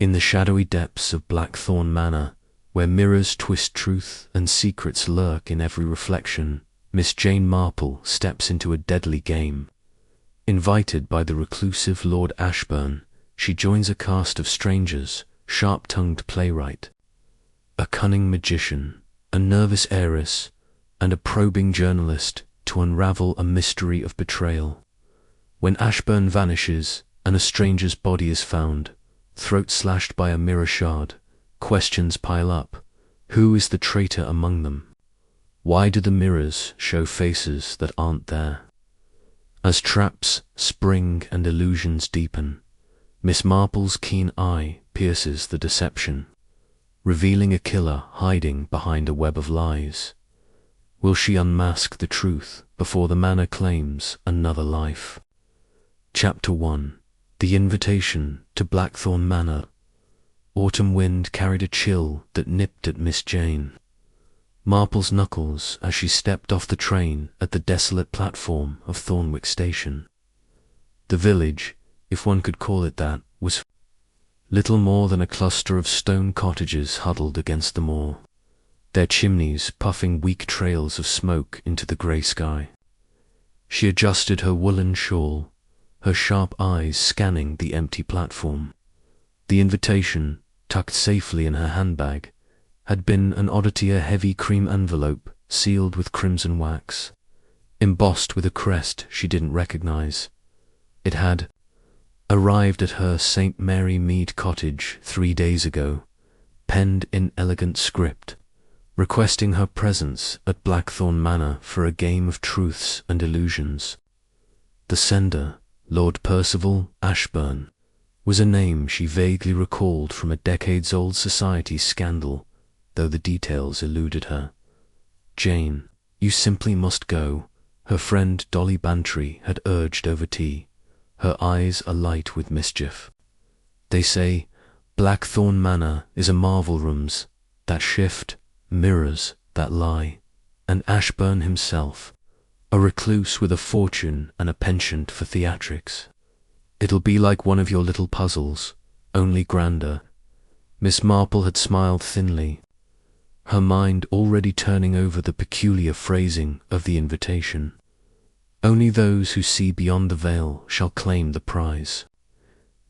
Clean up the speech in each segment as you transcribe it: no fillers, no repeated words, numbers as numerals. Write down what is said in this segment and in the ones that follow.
In the shadowy depths of Blackthorn Manor, where mirrors twist truth and secrets lurk in every reflection, Miss Jane Marple steps into a deadly game. Invited by the reclusive Lord Ashburn, she joins a cast of strangers, sharp-tongued playwright, a cunning magician, a nervous heiress, and a probing journalist to unravel a mystery of betrayal. When Ashburn vanishes and a stranger's body is found, throat slashed by a mirror shard, questions pile up. Who is the traitor among them? Why do the mirrors show faces that aren't there? As traps spring and illusions deepen, Miss Marple's keen eye pierces the deception, revealing a killer hiding behind a web of lies. Will she unmask the truth before the manor claims another life? Chapter 1. The Invitation to Blackthorn Manor. Autumn wind carried a chill that nipped at Miss Jane Marple's knuckles as she stepped off the train at the desolate platform of Thornwick Station. The village, if one could call it that, was little more than a cluster of stone cottages huddled against the moor, their chimneys puffing weak trails of smoke into the grey sky. She adjusted her woolen shawl, her sharp eyes scanning the empty platform. The invitation, tucked safely in her handbag, had been an oddity, a heavy cream envelope sealed with crimson wax, embossed with a crest she didn't recognize. It had arrived at her St. Mary Mead cottage 3 days ago, penned in elegant script, requesting her presence at Blackthorn Manor for a game of truths and illusions. The sender, Lord Percival Ashburn, was a name she vaguely recalled from a decades-old society scandal, though the details eluded her. "Jane, you simply must go," her friend Dolly Bantry had urged over tea, her eyes alight with mischief. "They say Blackthorn Manor is a marvel rooms that shift, mirrors that lie, and Ashburn himself, a recluse with a fortune and a penchant for theatrics. It'll be like one of your little puzzles, only grander." Miss Marple had smiled thinly, her mind already turning over the peculiar phrasing of the invitation. Only those who see beyond the veil shall claim the prize.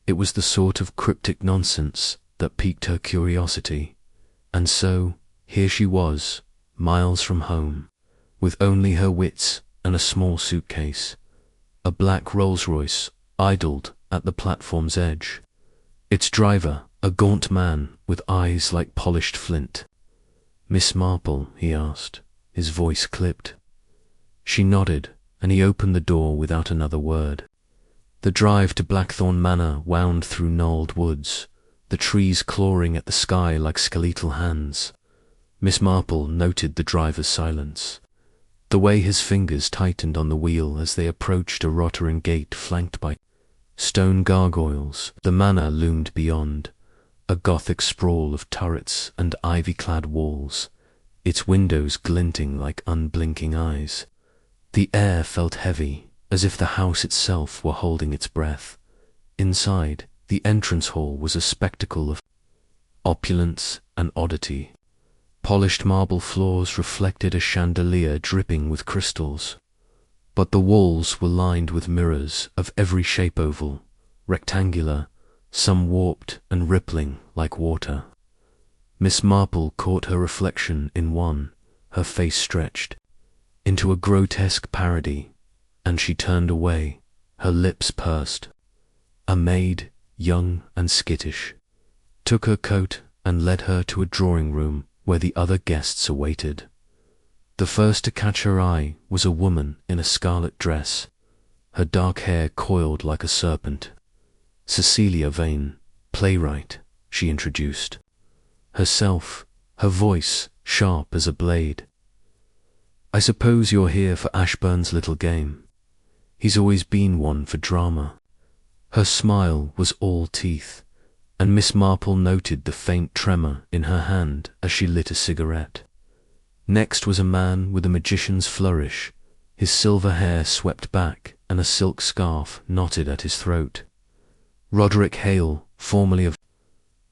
It was the sort of cryptic nonsense that piqued her curiosity, and so here she was, miles from home, with only her wits and a small suitcase. A black Rolls-Royce idled at the platform's edge, its driver a gaunt man with eyes like polished flint. "Miss Marple?" he asked, his voice clipped. She nodded, and he opened the door without another word. The drive to Blackthorn Manor wound through gnarled woods, the trees clawing at the sky like skeletal hands. Miss Marple noted the driver's silence, the way his fingers tightened on the wheel as they approached a Rotteran gate flanked by stone gargoyles. The manor loomed beyond, a Gothic sprawl of turrets and ivy-clad walls, its windows glinting like unblinking eyes. The air felt heavy, as if the house itself were holding its breath. Inside, the entrance hall was a spectacle of opulence and oddity. Polished marble floors reflected a chandelier dripping with crystals, but the walls were lined with mirrors of every shape, oval, rectangular, some warped and rippling like water. Miss Marple caught her reflection in one, her face stretched into a grotesque parody, and she turned away, her lips pursed. A maid, young and skittish, took her coat and led her to a drawing room where the other guests awaited. The first to catch her eye was a woman in a scarlet dress, her dark hair coiled like a serpent. "Cecilia Vane, playwright," she introduced herself, her voice sharp as a blade. "I suppose you're here for Ashburn's little game. He's always been one for drama." Her smile was all teeth, and Miss Marple noted the faint tremor in her hand as she lit a cigarette. Next was a man with a magician's flourish, his silver hair swept back and a silk scarf knotted at his throat. Roderick Hale, formerly of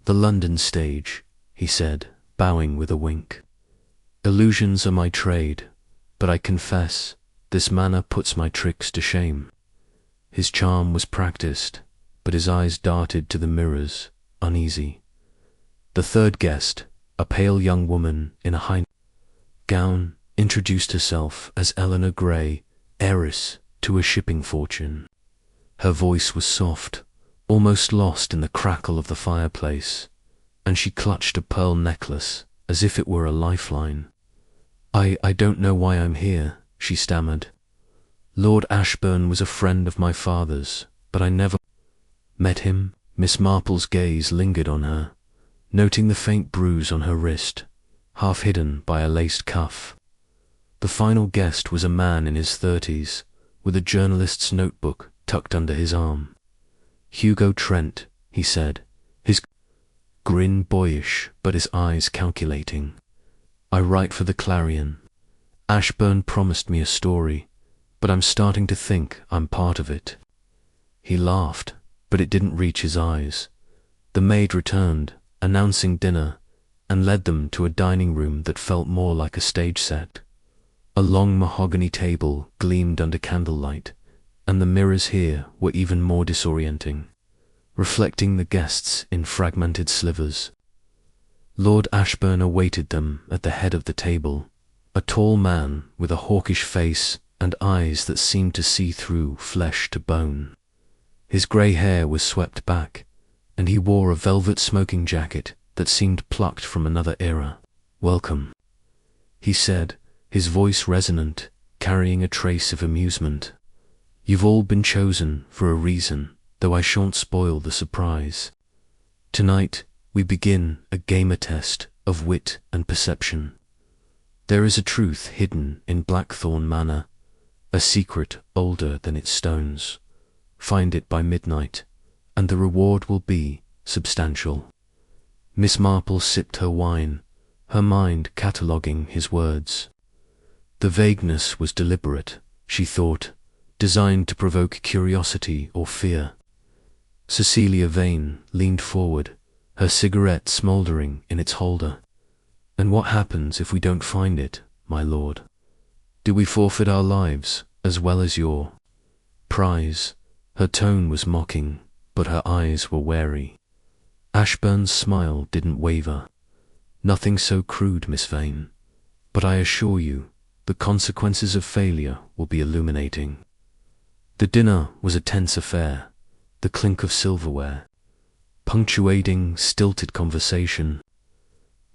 "The London stage," he said, bowing with a wink. "Illusions are my trade, but I confess this manner puts my tricks to shame." His charm was practiced, but his eyes darted to the mirrors, uneasy. The third guest, a pale young woman in a high gown, introduced herself as Eleanor Gray, heiress to a shipping fortune. Her voice was soft, almost lost in the crackle of the fireplace, and she clutched a pearl necklace as if it were a lifeline. I don't know why I'm here," she stammered. "Lord Ashburn was a friend of my father's, but I never met him." Miss Marple's gaze lingered on her, noting the faint bruise on her wrist, half hidden by a laced cuff. The final guest was a man in his 30s, with a journalist's notebook tucked under his arm. "Hugo Trent," he said, his grin boyish but his eyes calculating. "I write for the Clarion. Ashburn promised me a story, but I'm starting to think I'm part of it." He laughed, but it didn't reach his eyes. The maid returned, announcing dinner, and led them to a dining room that felt more like a stage set. A long mahogany table gleamed under candlelight, and the mirrors here were even more disorienting, reflecting the guests in fragmented slivers. Lord Ashburn awaited them at the head of the table, a tall man with a hawkish face and eyes that seemed to see through flesh to bone. His grey hair was swept back, and he wore a velvet smoking jacket that seemed plucked from another era. "Welcome," he said, his voice resonant, carrying a trace of amusement. "You've all been chosen for a reason, though I shan't spoil the surprise. Tonight we begin a gamer test of wit and perception. There is a truth hidden in Blackthorn Manor, a secret older than its stones. Find it by midnight, and the reward will be substantial." Miss Marple sipped her wine, her mind cataloguing his words. The vagueness was deliberate, she thought, designed to provoke curiosity or fear. Cecilia Vane leaned forward, her cigarette smouldering in its holder. "And what happens if we don't find it, my lord? Do we forfeit our lives as well as your prize?" Her tone was mocking, but her eyes were wary. Ashburn's smile didn't waver. "Nothing so crude, Miss Vane, but I assure you the consequences of failure will be illuminating." The dinner was a tense affair, the clink of silverware punctuating stilted conversation.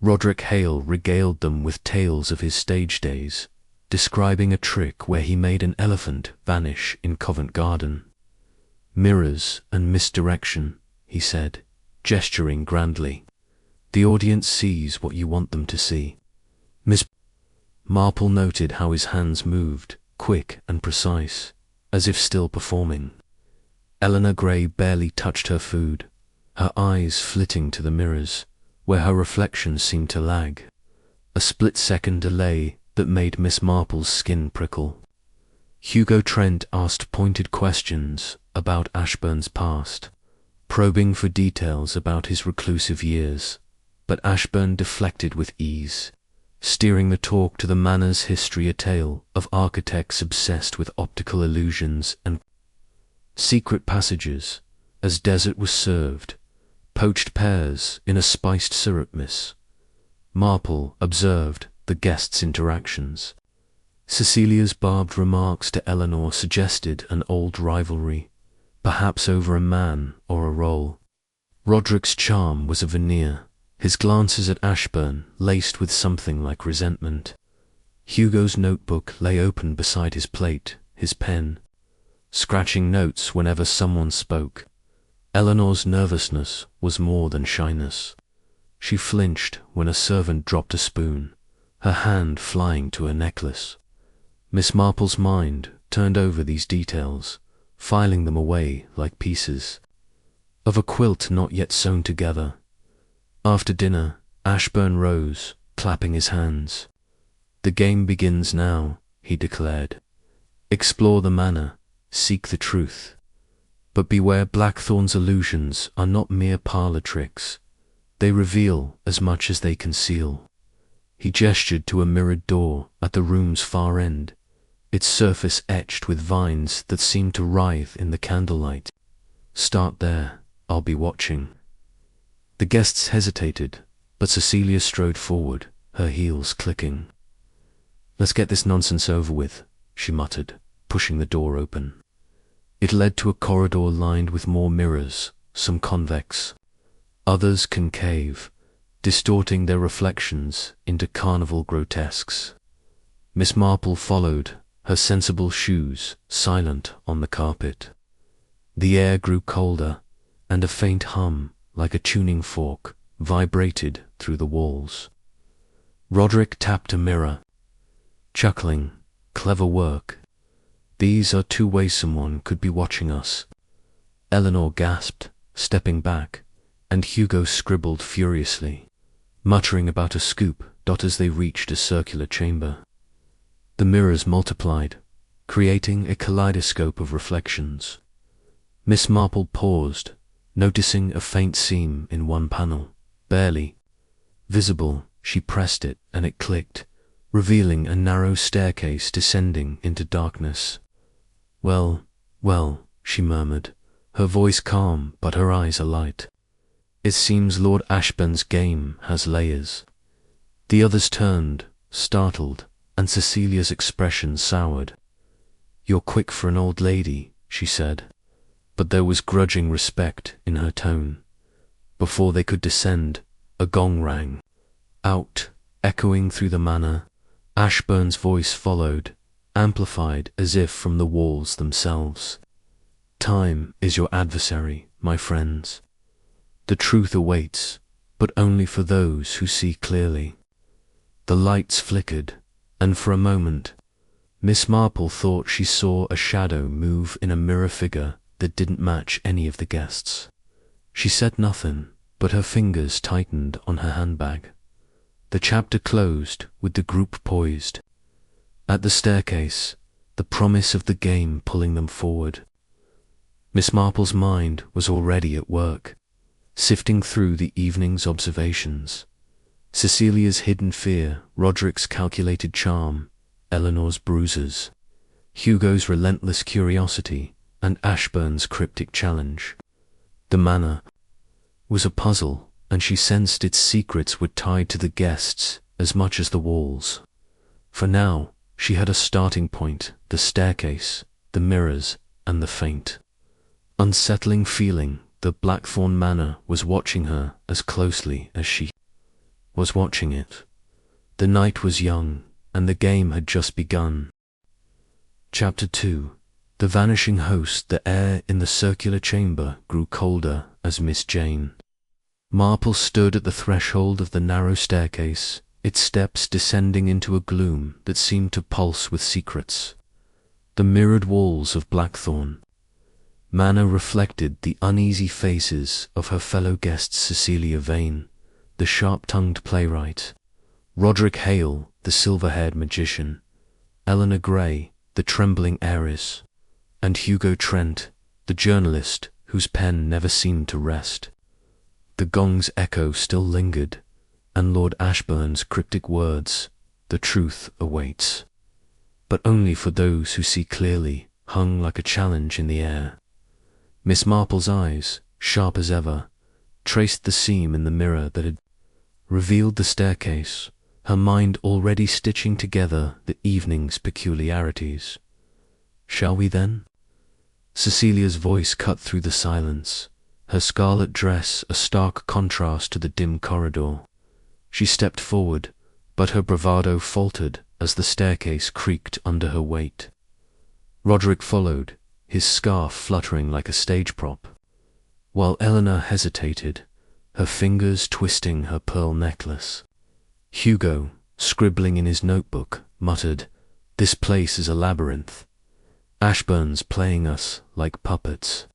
Roderick Hale regaled them with tales of his stage days, describing a trick where he made an elephant vanish in Covent Garden. "Mirrors and misdirection," he said, gesturing grandly. "The audience sees what you want them to see." Miss Marple noted how his hands moved, quick and precise, as if still performing. Eleanor Gray barely touched her food, her eyes flitting to the mirrors, where her reflection seemed to lag, a split-second delay that made Miss Marple's skin prickle. Hugo Trent asked pointed questions about Ashburn's past, probing for details about his reclusive years, but Ashburn deflected with ease, steering the talk to the manor's history, a tale of architects obsessed with optical illusions and secret passages. As dessert was served, poached pears in a spiced syrup, Miss Marple observed the guests' interactions. Cecilia's barbed remarks to Eleanor suggested an old rivalry, perhaps over a man or a role. Roderick's charm was a veneer, his glances at Ashburn laced with something like resentment. Hugo's notebook lay open beside his plate, his pen scratching notes whenever someone spoke. Eleanor's nervousness was more than shyness. She flinched when a servant dropped a spoon, her hand flying to her necklace. Miss Marple's mind turned over these details, filing them away like pieces of a quilt not yet sewn together. After dinner, Ashburn rose, clapping his hands. "The game begins now," he declared. "Explore the manor, seek the truth. But beware, Blackthorn's illusions are not mere parlour tricks. They reveal as much as they conceal. He gestured to a mirrored door at the room's far end, its surface etched with vines that seemed to writhe in the candlelight. Start there, I'll be watching. The guests hesitated, but Cecilia strode forward, her heels clicking. Let's get this nonsense over with, she muttered, pushing the door open. It led to a corridor lined with more mirrors, some convex, others concave, distorting their reflections into carnival grotesques. Miss Marple followed, her sensible shoes silent on the carpet. The air grew colder, and a faint hum, like a tuning fork, vibrated through the walls. Roderick tapped a mirror, chuckling, clever work. These are two ways someone could be watching us. Eleanor gasped, stepping back, and Hugo scribbled furiously, muttering about a scoop as they reached a circular chamber. The mirrors multiplied, creating a kaleidoscope of reflections. Miss Marple paused, noticing a faint seam in one panel, barely visible. She pressed it and it clicked, revealing a narrow staircase descending into darkness. Well, she murmured, her voice calm but her eyes alight. It seems Lord Ashburn's game has layers. The others turned, startled, and Cecilia's expression soured. You're quick for an old lady, she said, but there was grudging respect in her tone. Before they could descend, a gong rang. Out, echoing through the manor, Ashburn's voice followed, amplified as if from the walls themselves. Time is your adversary, my friends. The truth awaits, but only for those who see clearly. The lights flickered, and for a moment, Miss Marple thought she saw a shadow move in a mirror figure that didn't match any of the guests. She said nothing, but her fingers tightened on her handbag. The chapter closed with the group poised. At the staircase, the promise of the game pulling them forward. Miss Marple's mind was already at work, sifting through the evening's observations. Cecilia's hidden fear, Roderick's calculated charm, Eleanor's bruises, Hugo's relentless curiosity, and Ashburn's cryptic challenge. The manor was a puzzle, and she sensed its secrets were tied to the guests as much as the walls. For now, she had a starting point, the staircase, the mirrors, and the faint, unsettling feeling that Blackthorn Manor was watching her as closely as she was watching it. The night was young, and the game had just begun. Chapter 2. The vanishing host. The air in the circular chamber grew colder as Miss Jane Marple stood at the threshold of the narrow staircase, its steps descending into a gloom that seemed to pulse with secrets. The mirrored walls of Blackthorn Manor reflected the uneasy faces of her fellow guests Cecilia Vane, the sharp-tongued playwright, Roderick Hale, the silver-haired magician, Eleanor Gray, the trembling heiress, and Hugo Trent, the journalist whose pen never seemed to rest. The gong's echo still lingered, and Lord Ashburn's cryptic words, "The truth awaits," but only for those who see clearly, hung like a challenge in the air. Miss Marple's eyes, sharp as ever, traced the seam in the mirror that had revealed the staircase, her mind already stitching together the evening's peculiarities. "Shall we then?" Cecilia's voice cut through the silence, her scarlet dress a stark contrast to the dim corridor. She stepped forward, but her bravado faltered as the staircase creaked under her weight. Roderick followed, his scarf fluttering like a stage prop, while Eleanor hesitated, her fingers twisting her pearl necklace. Hugo, scribbling in his notebook, muttered, "This place is a labyrinth. Ashburn's playing us like puppets."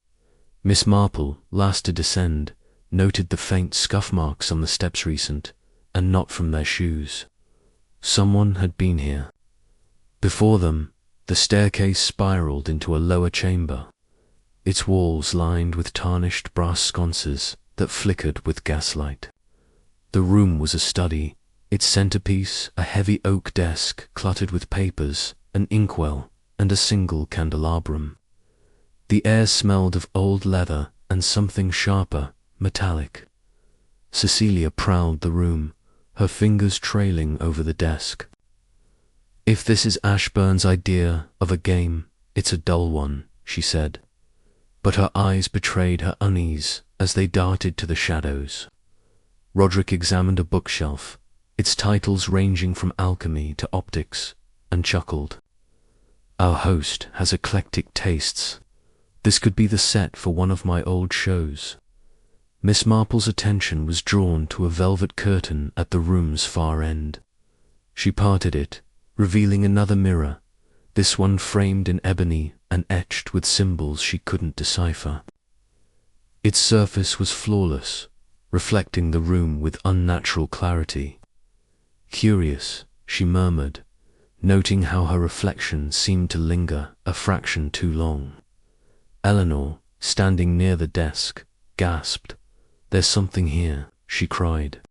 Miss Marple, last to descend, noted the faint scuff marks on the steps recent, and not from their shoes. Someone had been here. Before them, the staircase spiraled into a lower chamber, its walls lined with tarnished brass sconces that flickered with gaslight. The room was a study, its centerpiece a heavy oak desk cluttered with papers, an inkwell, and a single candelabrum. The air smelled of old leather and something sharper, metallic. Cecilia prowled the room, her fingers trailing over the desk. "If this is Ashburn's idea of a game, it's a dull one," she said. But her eyes betrayed her unease as they darted to the shadows. Roderick examined a bookshelf, its titles ranging from alchemy to optics, and chuckled. "Our host has eclectic tastes. This could be the set for one of my old shows." Miss Marple's attention was drawn to a velvet curtain at the room's far end. She parted it, revealing another mirror, this one framed in ebony and etched with symbols she couldn't decipher. Its surface was flawless, reflecting the room with unnatural clarity. "Curious," she murmured, noting how her reflection seemed to linger a fraction too long. Eleanor, standing near the desk, gasped. "There's something here," she cried,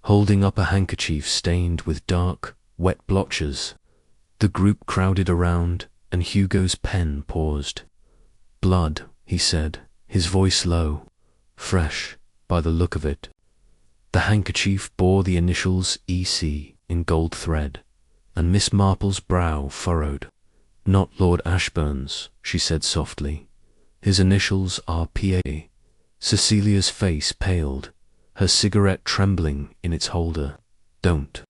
holding up a handkerchief stained with dark, wet blotches. The group crowded around, and Hugo's pen paused. "Blood," he said, his voice low, "fresh, by the look of it." The handkerchief bore the initials E.C. in gold thread, and Miss Marple's brow furrowed. "Not Lord Ashburn's," she said softly. "His initials are P.A." Cecilia's face paled, her cigarette trembling in its holder. "Don't.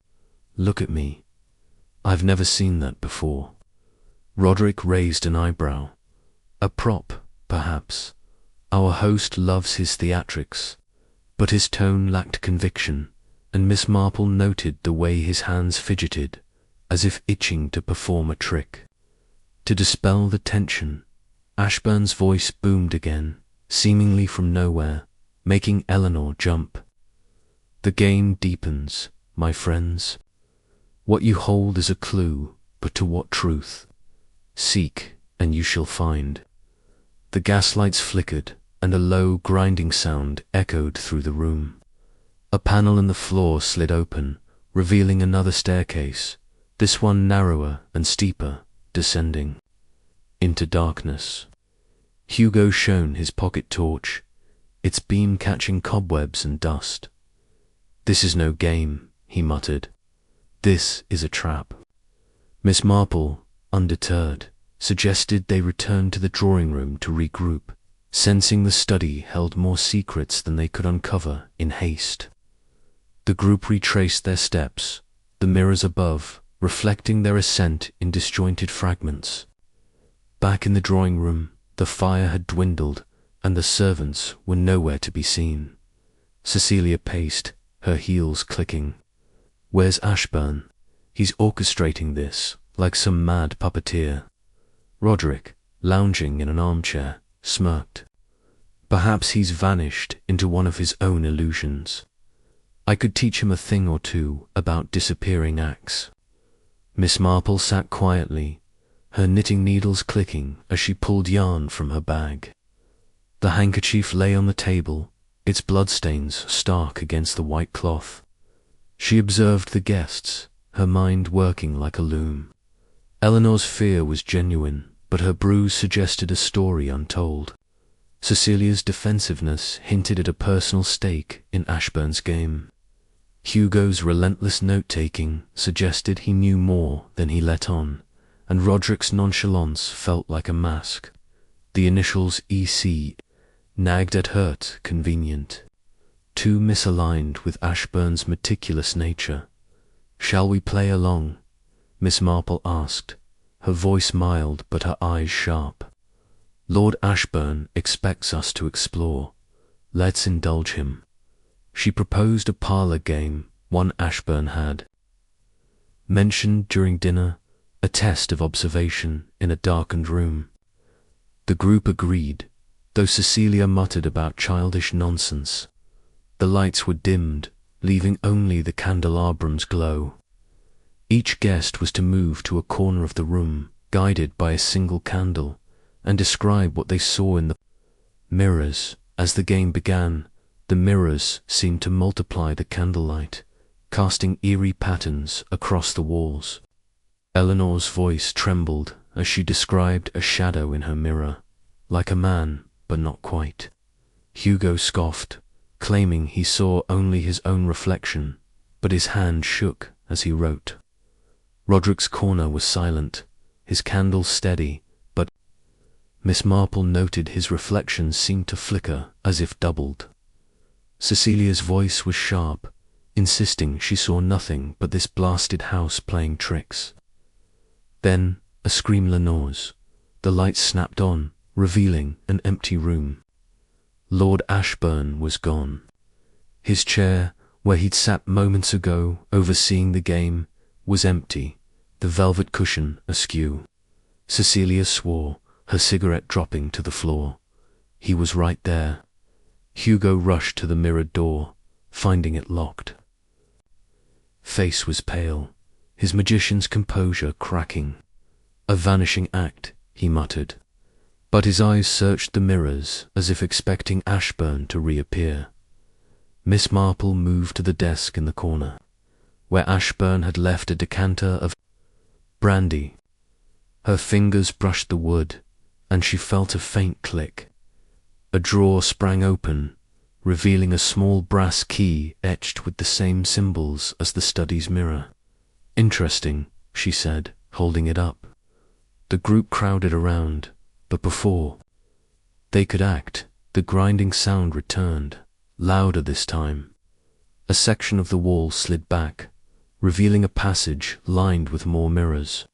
Look at me. I've never seen that before." Roderick raised an eyebrow. "A prop, perhaps. Our host loves his theatrics." But his tone lacked conviction, and Miss Marple noted the way his hands fidgeted, as if itching to perform a trick. To dispel the tension, Ashburn's voice boomed again, seemingly from nowhere, making Eleanor jump. "The game deepens, my friends. What you hold is a clue, but to what truth? Seek, and you shall find." The gaslights flickered, and a low, grinding sound echoed through the room. A panel in the floor slid open, revealing another staircase, this one narrower and steeper, descending into darkness. Hugo shone his pocket torch, its beam catching cobwebs and dust. "This is no game," he muttered. "This is a trap." Miss Marple, undeterred, suggested they return to the drawing room to regroup, sensing the study held more secrets than they could uncover in haste. The group retraced their steps, the mirrors above reflecting their ascent in disjointed fragments. Back in the drawing room, the fire had dwindled, and the servants were nowhere to be seen. Cecilia paced, her heels clicking. "Where's Ashburn? He's orchestrating this, like some mad puppeteer." Roderick, lounging in an armchair, smirked. "Perhaps he's vanished into one of his own illusions. I could teach him a thing or two about disappearing acts." Miss Marple sat quietly, her knitting needles clicking as she pulled yarn from her bag. The handkerchief lay on the table, its bloodstains stark against the white cloth. She observed the guests, her mind working like a loom. Eleanor's fear was genuine, but her bruise suggested a story untold. Cecilia's defensiveness hinted at a personal stake in Ashburn's game. Hugo's relentless note-taking suggested he knew more than he let on, and Roderick's nonchalance felt like a mask. The initials E.C. nagged at hurt convenient, too misaligned with Ashburn's meticulous nature. "Shall we play along?" Miss Marple asked, her voice mild but her eyes sharp. "Lord Ashburn expects us to explore. Let's indulge him." She proposed a parlour game one Ashburn had mentioned during dinner, a test of observation in a darkened room. The group agreed, though Cecilia muttered about childish nonsense. The lights were dimmed, leaving only the candelabrum's glow. Each guest was to move to a corner of the room, guided by a single candle, and describe what they saw in the mirrors. As the game began, The mirrors seemed to multiply the candlelight, casting eerie patterns across the walls. Eleanor's voice trembled as she described a shadow in her mirror, like a man, but not quite. Hugo scoffed, claiming he saw only his own reflection, but his hand shook as he wrote. Roderick's corner was silent, his candle steady, but Miss Marple noted his reflection seemed to flicker as if doubled. Cecilia's voice was sharp, insisting she saw nothing but this blasted house playing tricks. Then a scream. Lenore's. The lights snapped on, revealing an empty room. Lord Ashburn was gone. His chair, where he'd sat moments ago overseeing the game, was empty, the velvet cushion askew. Cecilia swore, her cigarette dropping to the floor. He was right there. Hugo rushed to the mirrored door, finding it locked. Face was pale, his magician's composure cracking. A vanishing act, he muttered. But his eyes searched the mirrors as if expecting Ashburn to reappear. Miss Marple moved to the desk in the corner, where Ashburn had left a decanter of brandy. Her fingers brushed the wood, and she felt a faint click. A drawer sprang open, revealing a small brass key etched with the same symbols as the study's mirror. "Interesting," she said, holding it up. The group crowded around, but before they could act, the grinding sound returned, louder this time. A section of the wall slid back, revealing a passage lined with more mirrors,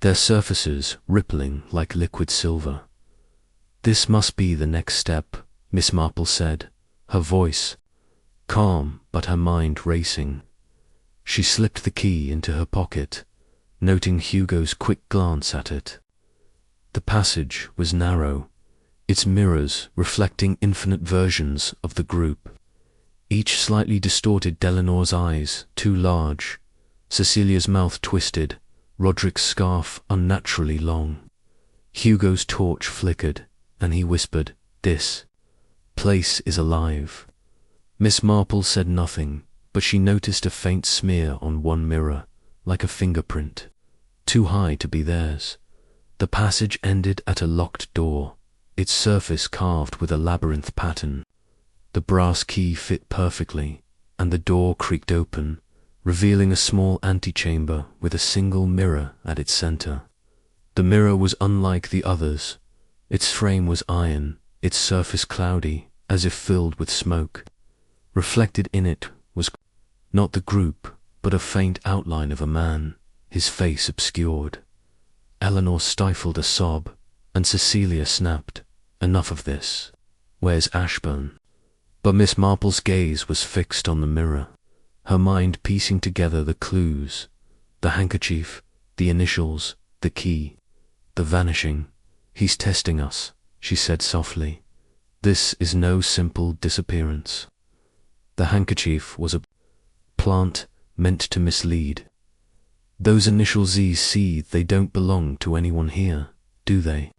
their surfaces rippling like liquid silver. "This must be the next step," Miss Marple said, her voice calm but her mind racing. She slipped the key into her pocket, noting Hugo's quick glance at it. The passage was narrow, its mirrors reflecting infinite versions of the group. Each slightly distorted Delanor's eyes, too large, Cecilia's mouth twisted, Roderick's scarf unnaturally long. Hugo's torch flickered, and he whispered, "This place is alive." Miss Marple said nothing, but she noticed a faint smear on one mirror, like a fingerprint, too high to be theirs. The passage ended at a locked door, its surface carved with a labyrinth pattern. The brass key fit perfectly, and the door creaked open, revealing a small antechamber with a single mirror at its center. The mirror was unlike the others. Its frame was iron, its surface cloudy, as if filled with smoke. Reflected in it was not the group, but a faint outline of a man, his face obscured. Eleanor stifled a sob, and Cecilia snapped, "Enough of this. Where's Ashburn?" But Miss Marple's gaze was fixed on the mirror, her mind piecing together the clues, the handkerchief, the initials, the key, the vanishing. "He's testing us," she said softly. "This is no simple disappearance." The handkerchief was a plant meant to mislead. "Those initials EC, they don't belong to anyone here, do they?"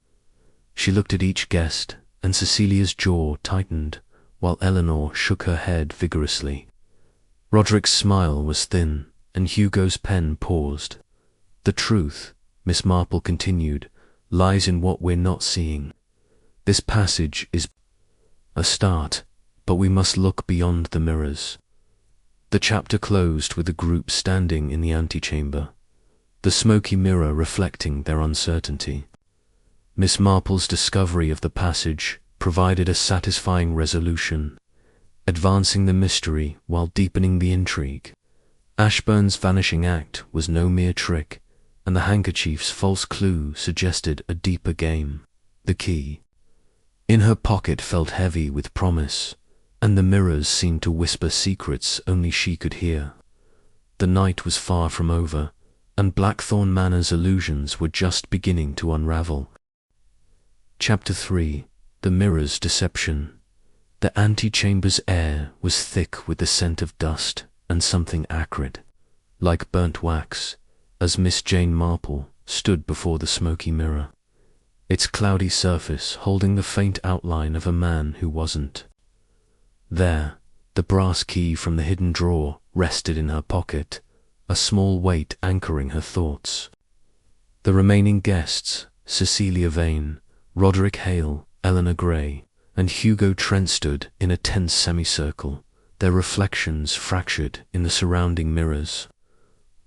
She looked at each guest, and Cecilia's jaw tightened, while Eleanor shook her head vigorously. Roderick's smile was thin, and Hugo's pen paused. "The truth," Miss Marple continued, "lies in what we're not seeing. This passage is a start, but we must look beyond the mirrors." The chapter closed with the group standing in the antechamber, the smoky mirror reflecting their uncertainty. Miss Marple's discovery of the passage provided a satisfying resolution, advancing the mystery while deepening the intrigue. Ashburn's vanishing act was no mere trick, and the handkerchief's false clue suggested a deeper game. The key in her pocket felt heavy with promise, and the mirrors seemed to whisper secrets only she could hear. The night was far from over, and Blackthorn Manor's illusions were just beginning to unravel. Chapter 3. The Mirror's Deception. The antechamber's air was thick with the scent of dust and something acrid, like burnt wax, as Miss Jane Marple stood before the smoky mirror, its cloudy surface holding the faint outline of a man who wasn't. There, the brass key from the hidden drawer rested in her pocket, a small weight anchoring her thoughts. The remaining guests, Cecilia Vane, Roderick Hale, Eleanor Gray, and Hugo Trent stood in a tense semicircle, their reflections fractured in the surrounding mirrors.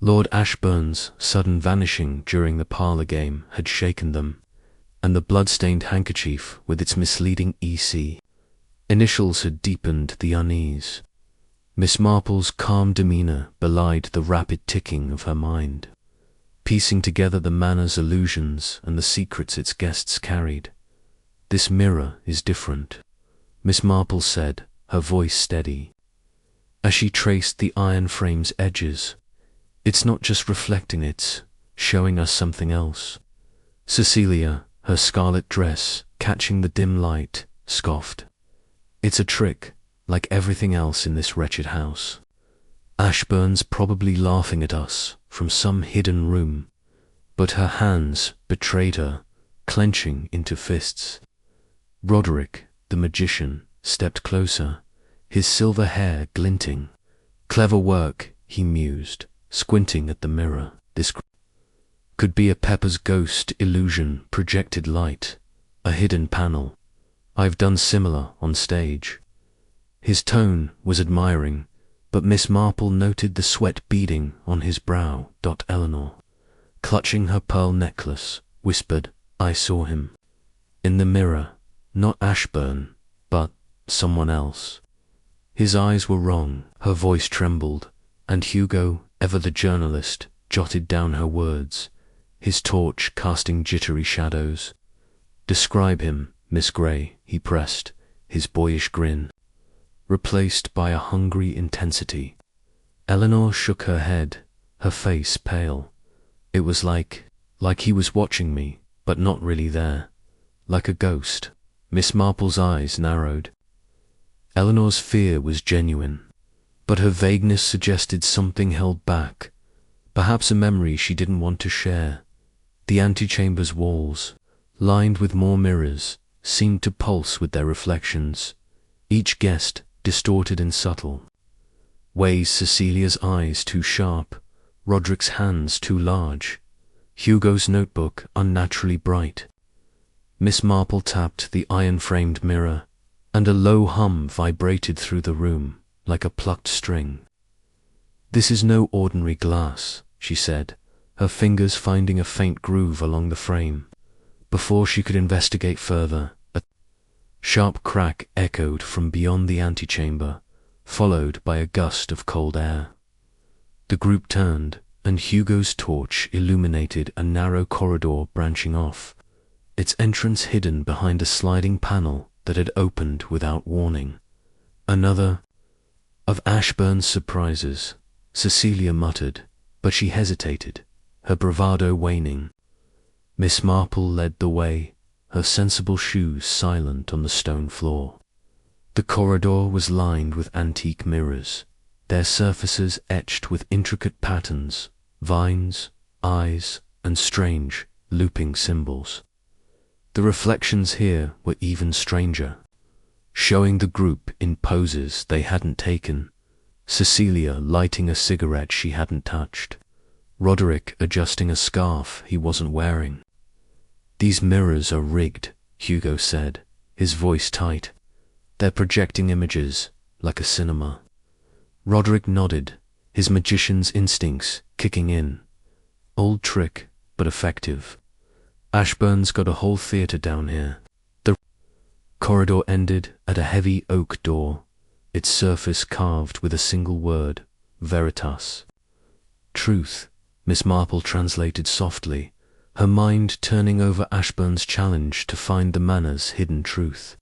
Lord Ashburn's sudden vanishing during the parlour game had shaken them, and the blood-stained handkerchief with its misleading EC initials had deepened the unease. Miss Marple's calm demeanour belied the rapid ticking of her mind, piecing together the manor's illusions and the secrets its guests carried. "This mirror is different," Miss Marple said, her voice steady, as she traced the iron frame's edges. "It's not just reflecting, it's showing us something else." Cecilia, her scarlet dress catching the dim light, scoffed. "It's a trick, like everything else in this wretched house. Ashburn's probably laughing at us from some hidden room." But her hands betrayed her, clenching into fists. Roderick, the magician, stepped closer, his silver hair glinting. "Clever work," he mused, squinting at the mirror. "This could be a Pepper's ghost illusion, projected light, a hidden panel. I've done similar on stage." His tone was admiring, but Miss Marple noted the sweat beading on his brow. Eleanor, clutching her pearl necklace, whispered, "I saw him in the mirror, not Ashburn, but someone else." His eyes were wrong, her voice trembled, and Hugo, ever the journalist, jotted down her words, his torch casting jittery shadows. "Describe him, Miss Gray," he pressed, his boyish grin replaced by a hungry intensity. Eleanor shook her head, her face pale. "It was like he was watching me, but not really there. Like a ghost." Miss Marple's eyes narrowed. Eleanor's fear was genuine, but her vagueness suggested something held back, perhaps a memory she didn't want to share. The antechamber's walls, lined with more mirrors, seemed to pulse with their reflections, each guest distorted in subtle ways. Cecilia's eyes too sharp, Roderick's hands too large, Hugo's notebook unnaturally bright. Miss Marple tapped the iron-framed mirror, and a low hum vibrated through the room like a plucked string. "This is no ordinary glass," she said, her fingers finding a faint groove along the frame. Before she could investigate further, a sharp crack echoed from beyond the antechamber, followed by a gust of cold air. The group turned, and Hugo's torch illuminated a narrow corridor branching off, its entrance hidden behind a sliding panel that had opened without warning. "Another of Ashburn's surprises," Cecilia muttered, but she hesitated, her bravado waning. Miss Marple led the way, her sensible shoes silent on the stone floor. The corridor was lined with antique mirrors, their surfaces etched with intricate patterns, vines, eyes, and strange, looping symbols. The reflections here were even stranger, showing the group in poses they hadn't taken, Cecilia lighting a cigarette she hadn't touched, Roderick adjusting a scarf he wasn't wearing. "These mirrors are rigged," Hugo said, his voice tight. "They're projecting images, like a cinema." Roderick nodded, his magician's instincts kicking in. "Old trick, but effective. Ashburn's got a whole theatre down here." The corridor ended at a heavy oak door, its surface carved with a single word, Veritas. "Truth," Miss Marple translated softly, her mind turning over Ashburn's challenge to find the manor's hidden truth.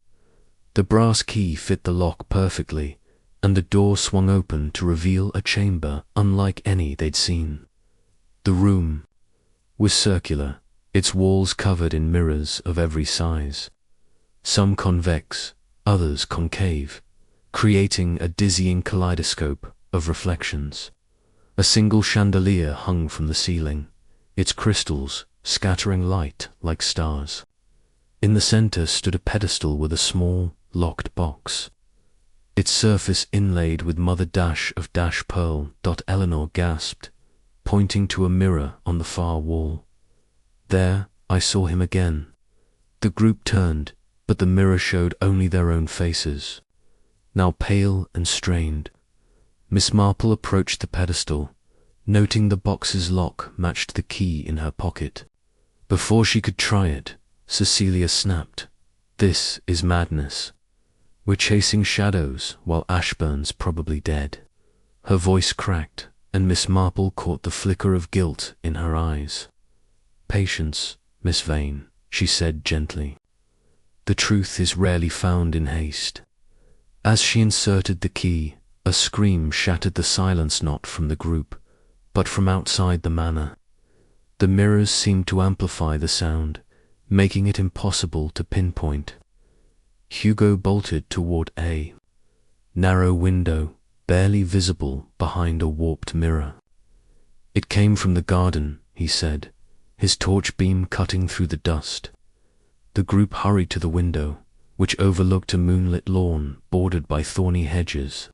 The brass key fit the lock perfectly, and the door swung open to reveal a chamber unlike any they'd seen. The room was circular, its walls covered in mirrors of every size, some convex, others concave, creating a dizzying kaleidoscope of reflections. A single chandelier hung from the ceiling, its crystals scattering light like stars. In the center stood a pedestal with a small, locked box. its surface inlaid with mother dash of dash pearl. Eleanor gasped, pointing to a mirror on the far wall. There, I saw him again. The group turned, but the mirror showed only their own faces, now pale and strained. Miss Marple approached the pedestal, noting the box's lock matched the key in her pocket. Before she could try it, Cecilia snapped, "This is madness. We're chasing shadows while Ashburn's probably dead." Her voice cracked, and Miss Marple caught the flicker of guilt in her eyes. "Patience, Miss Vane," she said gently. "The truth is rarely found in haste." As she inserted the key, a scream shattered the silence not from the group, but from outside the manor. The mirrors seemed to amplify the sound, making it impossible to pinpoint. Hugo bolted toward a narrow window, barely visible behind a warped mirror. "It came from the garden," he said, his torch beam cutting through the dust. The group hurried to the window, which overlooked a moonlit lawn bordered by thorny hedges.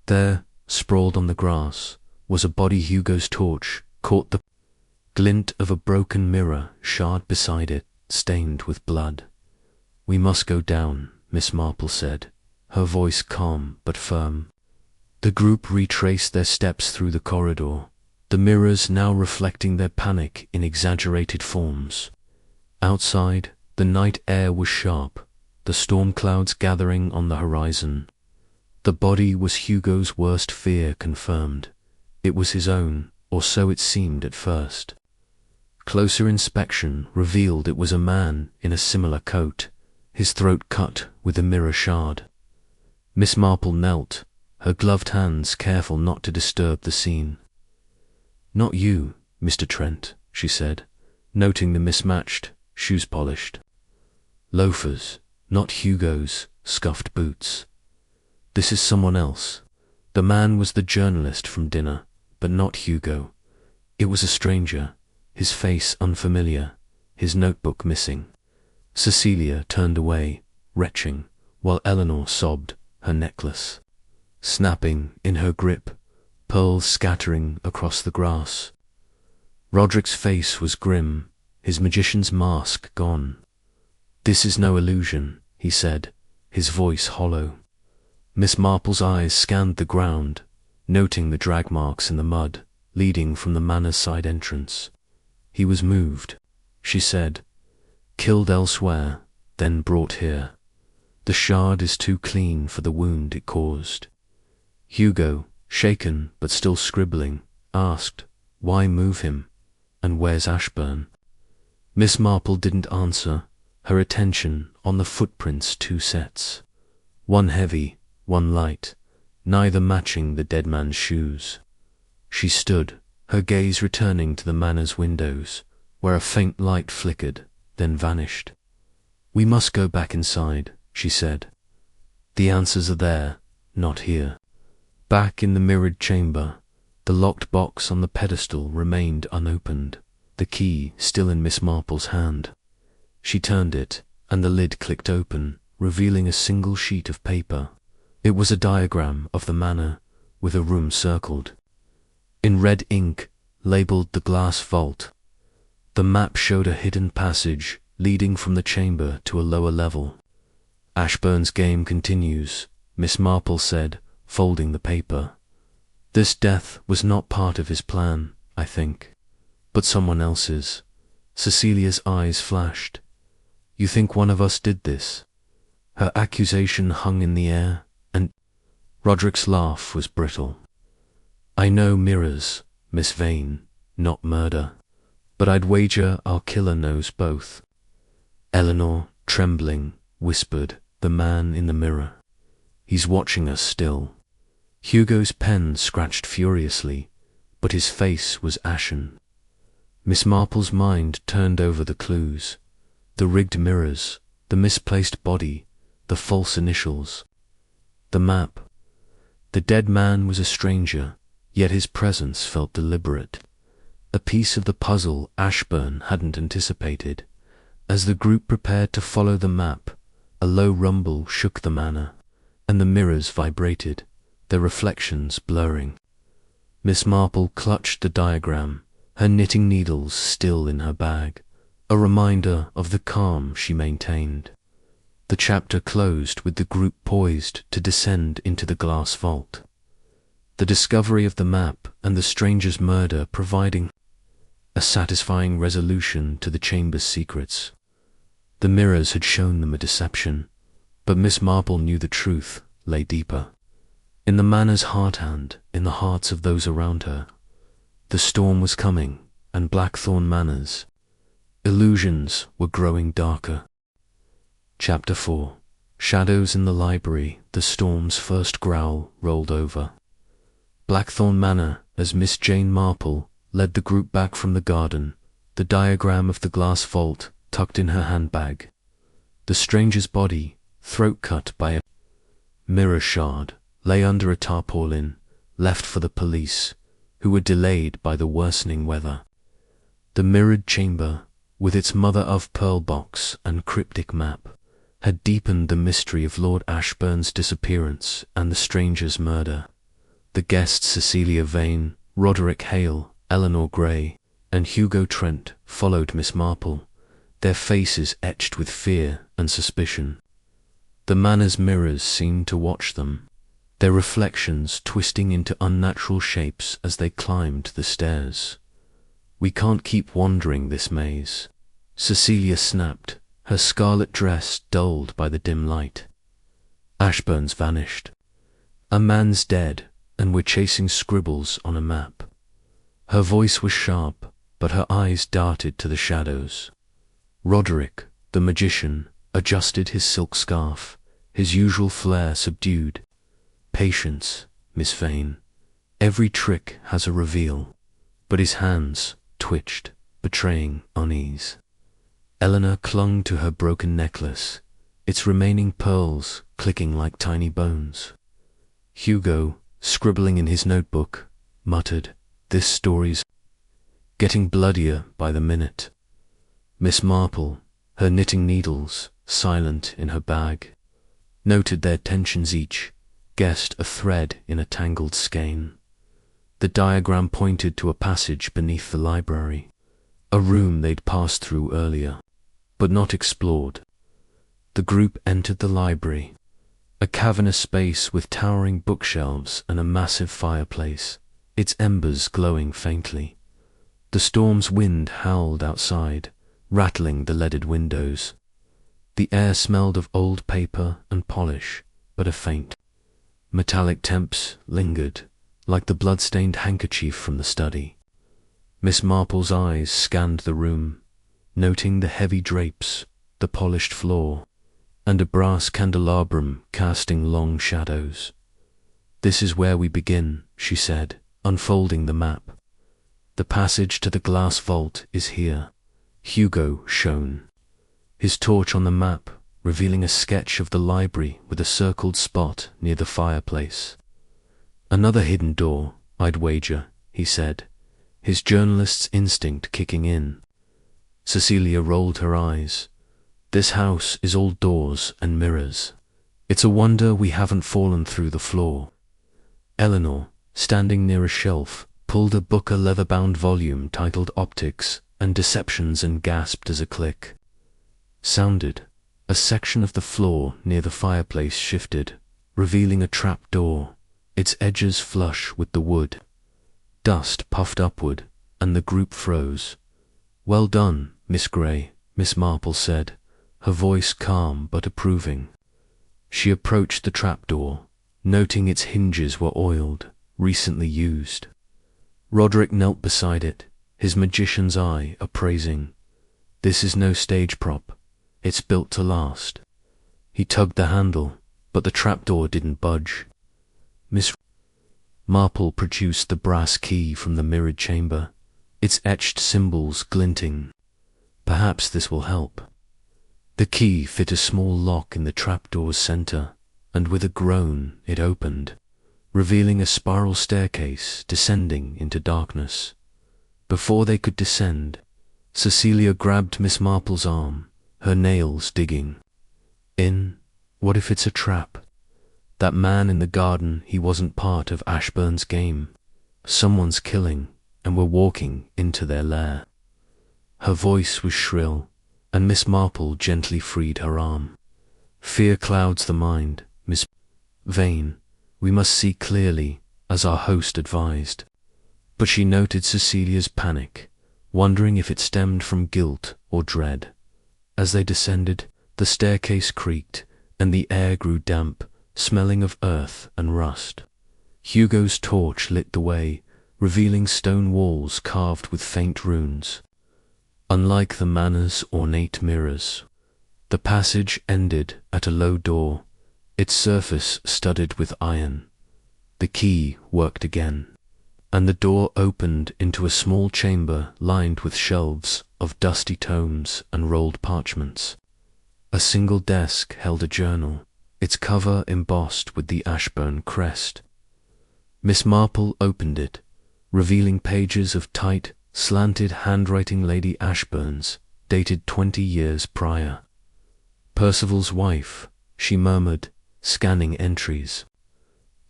There, sprawled on the grass, was a body. Hugo's torch caught the glint of a broken mirror shard beside it, stained with blood. "We must go down," Miss Marple said, her voice calm but firm. The group retraced their steps through the corridor, the mirrors now reflecting their panic in exaggerated forms. Outside, the night air was sharp, the storm clouds gathering on the horizon. The body was Hugo's worst fear confirmed. It was his own, or so it seemed at first. Closer inspection revealed it was a man in a similar coat, his throat cut with a mirror shard. Miss Marple knelt, her gloved hands careful not to disturb the scene. "Not you, Mr. Trent," she said, noting the mismatched, shoes polished loafers, not Hugo's scuffed boots. "This is someone else." The man was the journalist from dinner, but not Hugo. It was a stranger, his face unfamiliar, his notebook missing. Cecilia turned away, retching, while Eleanor sobbed, her necklace snapping in her grip, pearls scattering across the grass. Roderick's face was grim, his magician's mask gone. "This is no illusion," he said, his voice hollow. Miss Marple's eyes scanned the ground, noting the drag marks in the mud leading from the manor's side entrance. "He was moved," she said, "killed elsewhere, then brought here. The shard is too clean for the wound it caused." Hugo, shaken but still scribbling, asked, "Why move him? And where's Ashburn?" Miss Marple didn't answer, her attention on the footprints, 2 sets. One heavy, one light, neither matching the dead man's shoes. She stood, her gaze returning to the manor's windows, where a faint light flickered, then vanished. "We must go back inside," she said. "The answers are there, not here." Back in the mirrored chamber, the locked box on the pedestal remained unopened, the key still in Miss Marple's hand. She turned it, and the lid clicked open, revealing a single sheet of paper. It was a diagram of the manor, with a room circled. In red ink, labelled the glass vault. The map showed a hidden passage leading from the chamber to a lower level. "Ashburn's game continues," Miss Marple said, folding the paper. "This death was not part of his plan, I think, but someone else's." Cecilia's eyes flashed. "You think one of us did this?" Her accusation hung in the air, and Roderick's laugh was brittle. "I know mirrors, Miss Vane, not murder, but I'd wager our killer knows both." Eleanor, trembling, whispered, "The man in the mirror. He's watching us still." Hugo's pen scratched furiously, but his face was ashen. Miss Marple's mind turned over the clues. The rigged mirrors, the misplaced body, the false initials. The map. The dead man was a stranger, yet his presence felt deliberate. A piece of the puzzle Ashburn hadn't anticipated. As the group prepared to follow the map, a low rumble shook the manor. and the mirrors vibrated, their reflections blurring. Miss Marple clutched the diagram, her knitting needles still in her bag, a reminder of the calm she maintained. The chapter closed with the group poised to descend into the glass vault, the discovery of the map and the stranger's murder providing a satisfying resolution to the chamber's secrets. The mirrors had shown them a deception, but Miss Marple knew the truth lay deeper. In the manor's heart-hand, in the hearts of those around her. The storm was coming, and Blackthorn Manor's illusions were growing darker. Chapter 4. Shadows in the library. The storm's first growl rolled over. Blackthorn Manor, as Miss Jane Marple led the group back from the garden, the diagram of the glass vault tucked in her handbag. The stranger's body, throat cut by a mirror shard, lay under a tarpaulin, left for the police, who were delayed by the worsening weather. The mirrored chamber, with its mother-of-pearl box and cryptic map, had deepened the mystery of Lord Ashburn's disappearance and the stranger's murder. The guests Cecilia Vane, Roderick Hale, Eleanor Gray, and Hugo Trent followed Miss Marple, their faces etched with fear and suspicion. The manor's mirrors seemed to watch them, their reflections twisting into unnatural shapes as they climbed the stairs. "We can't keep wandering this maze," Cecilia snapped, her scarlet dress dulled by the dim light. "Ashburn's vanished. A man's dead, and we're chasing scribbles on a map." Her voice was sharp, but her eyes darted to the shadows. Roderick, the magician, adjusted his silk scarf, his usual flair subdued. "Patience, Miss Vane. Every trick has a reveal." But his hands twitched, betraying unease. Eleanor clung to her broken necklace, its remaining pearls clicking like tiny bones. Hugo, scribbling in his notebook, muttered, "This story's getting bloodier by the minute." Miss Marple, her knitting needles silent in her bag, noted their tensions each, guessed a thread in a tangled skein. The diagram pointed to a passage beneath the library, a room they'd passed through earlier, but not explored. The group entered the library, a cavernous space with towering bookshelves and a massive fireplace, its embers glowing faintly. The storm's wind howled outside, rattling the leaded windows. The air smelled of old paper and polish, but a faint metallic temps lingered, like the blood-stained handkerchief from the study. Miss Marple's eyes scanned the room, noting the heavy drapes, the polished floor, and a brass candelabrum casting long shadows. "This is where we begin," she said, unfolding the map. "The passage to the glass vault is here." Hugo shone, his torch on the map revealing a sketch of the library with a circled spot near the fireplace. "Another hidden door, I'd wager," he said, his journalist's instinct kicking in. Cecilia rolled her eyes. "This house is all doors and mirrors. It's a wonder we haven't fallen through the floor." Eleanor, standing near a shelf, pulled a Booker leather-bound volume titled Optics and Deceptions and gasped as a click sounded. A section of the floor near the fireplace shifted, revealing a trap door, its edges flush with the wood. Dust puffed upward, and the group froze. "Well done, Miss Gray," Miss Marple said, her voice calm but approving. She approached the trapdoor, noting its hinges were oiled, recently used. Roderick knelt beside it, his magician's eye appraising. "This is no stage prop. It's built to last." He tugged the handle, but the trapdoor didn't budge. Miss Marple produced the brass key from the mirrored chamber, its etched symbols glinting. "Perhaps this will help." The key fit a small lock in the trapdoor's center, and with a groan it opened, revealing a spiral staircase descending into darkness. Before they could descend, Cecilia grabbed Miss Marple's arm, her nails digging. "In? What if it's a trap?" That man in the garden, he wasn't part of Ashburn's game. Someone's killing, and we're walking into their lair. Her voice was shrill, and Miss Marple gently freed her arm. Fear clouds the mind, Miss Vane. We must see clearly, as our host advised. But she noted Cecilia's panic, wondering if it stemmed from guilt or dread. As they descended, the staircase creaked, and the air grew damp, smelling of earth and rust. Hugo's torch lit the way, revealing stone walls carved with faint runes. Unlike the manor's ornate mirrors, the passage ended at a low door, its surface studded with iron. The key worked again, and the door opened into a small chamber lined with shelves of dusty tomes and rolled parchments. A single desk held a journal, its cover embossed with the Ashburn crest. Miss Marple opened it, revealing pages of tight, slanted handwriting Lady Ashburn's, dated 20 years prior. Percival's wife, she murmured, scanning entries.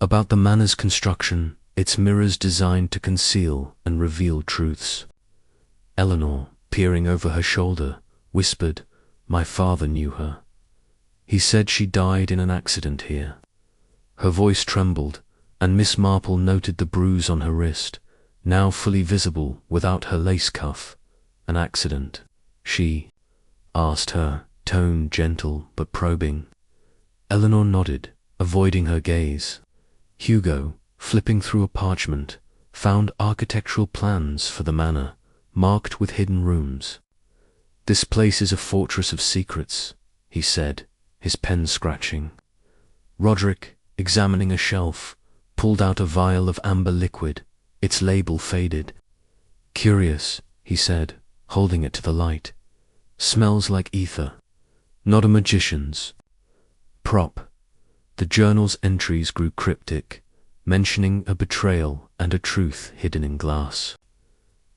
About the manor's construction, its mirrors designed to conceal and reveal truths. Eleanor, peering over her shoulder, whispered, "My father knew her. He said she died in an accident here." Her voice trembled, and Miss Marple noted the bruise on her wrist, now fully visible without her lace cuff. "An accident?" she asked, her tone gentle but probing. Eleanor nodded, avoiding her gaze. Hugo, flipping through a parchment, found architectural plans for the manor, marked with hidden rooms. "This place is a fortress of secrets," he said, his pen scratching. Roderick, examining a shelf, pulled out a vial of amber liquid, its label faded. "Curious," he said, holding it to the light. "Smells like ether. Not a magician's." Prop. The journal's entries grew cryptic, mentioning a betrayal and a truth hidden in glass.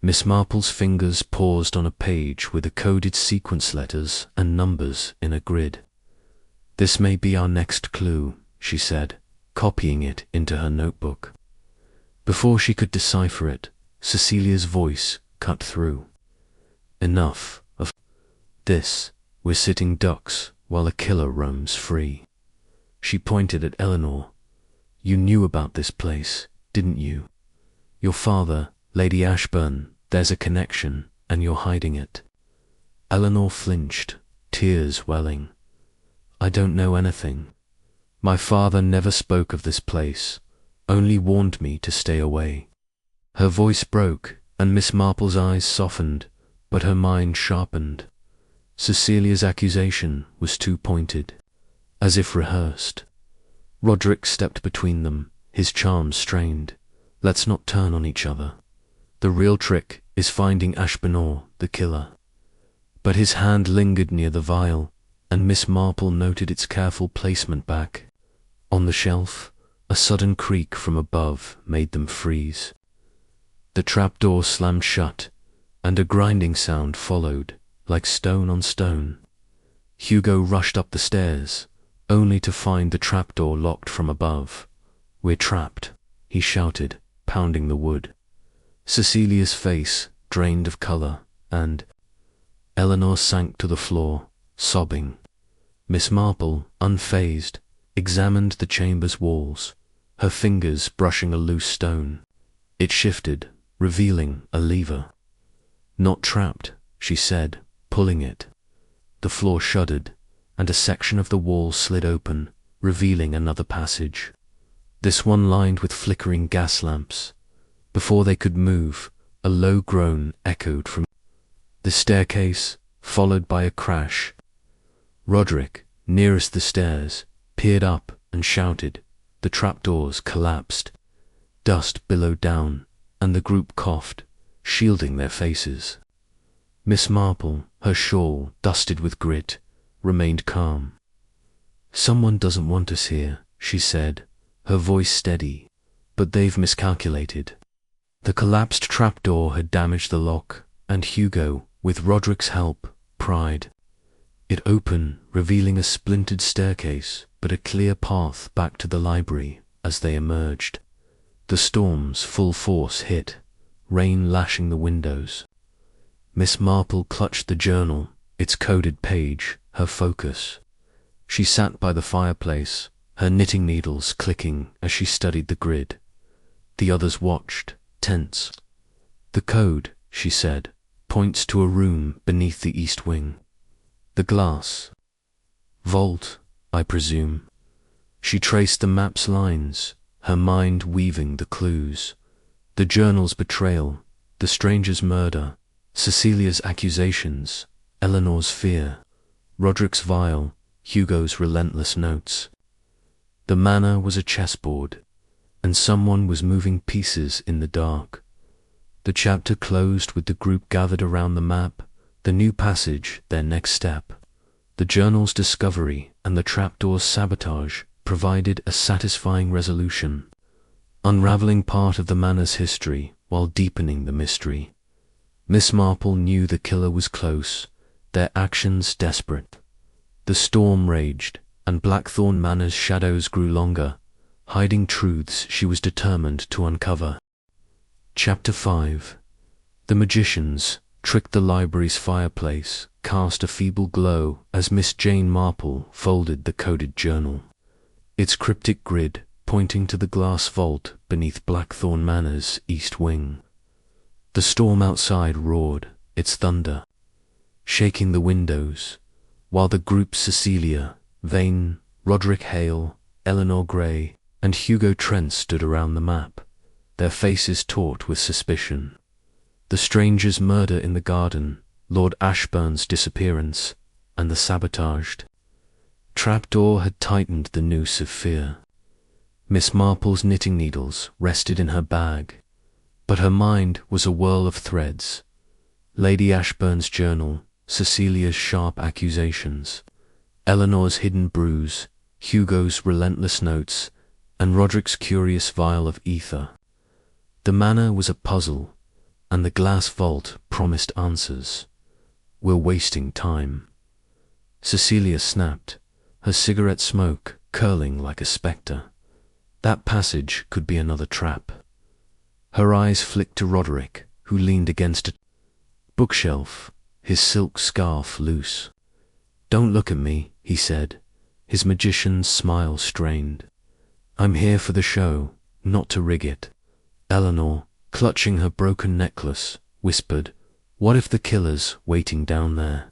Miss Marple's fingers paused on a page with the coded sequence letters and numbers in a grid. "This may be our next clue," she said, copying it into her notebook. Before she could decipher it, Cecilia's voice cut through. "Enough of this. We're sitting ducks while a killer roams free." She pointed at Eleanor. "You knew about this place, didn't you? Your father, Lady Ashburn, there's a connection, and you're hiding it." Eleanor flinched, tears welling. "I don't know anything. My father never spoke of this place, only warned me to stay away." Her voice broke, and Miss Marple's eyes softened, but her mind sharpened. Cecilia's accusation was too pointed, as if rehearsed. Roderick stepped between them, his charm strained. "Let's not turn on each other. The real trick is finding Ashburnor, the killer." But his hand lingered near the vial, and Miss Marple noted its careful placement back. On the shelf, a sudden creak from above made them freeze. The trapdoor slammed shut, and a grinding sound followed, like stone on stone. Hugo rushed up the stairs, only to find the trapdoor locked from above. "We're trapped," he shouted, pounding the wood. Cecilia's face drained of colour, and Eleanor sank to the floor, sobbing. Miss Marple, unfazed, examined the chamber's walls, her fingers brushing a loose stone. It shifted, revealing a lever. "Not trapped," she said, pulling it. The floor shuddered, and a section of the wall slid open, revealing another passage. This one lined with flickering gas lamps. Before they could move, a low groan echoed from the staircase, followed by a crash. Roderick, nearest the stairs, peered up and shouted. The trapdoors collapsed. Dust billowed down, and the group coughed, shielding their faces. Miss Marple, her shawl dusted with grit, remained calm. "Someone doesn't want us here," she said, her voice steady, "but they've miscalculated." The collapsed trapdoor had damaged the lock, and Hugo, with Roderick's help, pried. It opened, revealing a splintered staircase, but a clear path back to the library as they emerged. The storm's full force hit, rain lashing the windows. Miss Marple clutched the journal, its coded page, her focus. She sat by the fireplace, her knitting needles clicking as she studied the grid. The others watched, tense. "The code," she said, "points to a room beneath the east wing. The glass. Vault, I presume." She traced the map's lines, her mind weaving the clues. The journal's betrayal, the stranger's murder, Cecilia's accusations, Eleanor's fear, Roderick's vial, Hugo's relentless notes. The manor was a chessboard, and someone was moving pieces in the dark. The chapter closed with the group gathered around the map, the new passage their next step. The journal's discovery and the trapdoor's sabotage provided a satisfying resolution, unraveling part of the manor's history while deepening the mystery. Miss Marple knew the killer was close, their actions desperate. The storm raged, and Blackthorn Manor's shadows grew longer, hiding truths she was determined to uncover. Chapter 5. The magicians tricked the library's fireplace, cast a feeble glow as Miss Jane Marple folded the coded journal, its cryptic grid pointing to the glass vault beneath Blackthorn Manor's east wing. The storm outside roared, its thunder shaking the windows, while the group Cecilia, Vane, Roderick Hale, Eleanor Gray, and Hugo Trent stood around the map, their faces taut with suspicion. The stranger's murder in the garden, Lord Ashburn's disappearance, and the sabotaged trapdoor had tightened the noose of fear. Miss Marple's knitting needles rested in her bag, but her mind was a whirl of threads. Lady Ashburn's journal, Cecilia's sharp accusations, Eleanor's hidden bruise, Hugo's relentless notes, and Roderick's curious vial of ether. The manor was a puzzle, and the glass vault promised answers. "We're wasting time." Cecilia snapped, her cigarette smoke curling like a spectre. That passage could be another trap. Her eyes flicked to Roderick, who leaned against a bookshelf, his silk scarf loose. "Don't look at me," he said, his magician's smile strained. "I'm here for the show, not to rig it." Eleanor, clutching her broken necklace, whispered, "What if the killer's waiting down there?"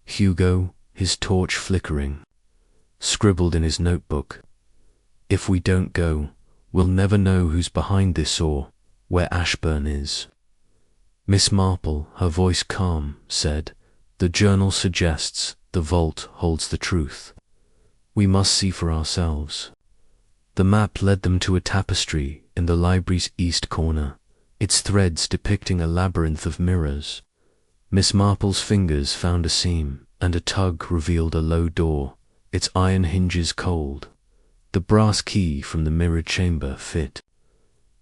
Hugo, his torch flickering, scribbled in his notebook, "If we don't go, we'll never know who's behind this or where Ashburn is." Miss Marple, her voice calm, said, "The journal suggests the vault holds the truth. We must see for ourselves." The map led them to a tapestry in the library's east corner, its threads depicting a labyrinth of mirrors. Miss Marple's fingers found a seam, and a tug revealed a low door, its iron hinges cold. The brass key from the mirrored chamber fit.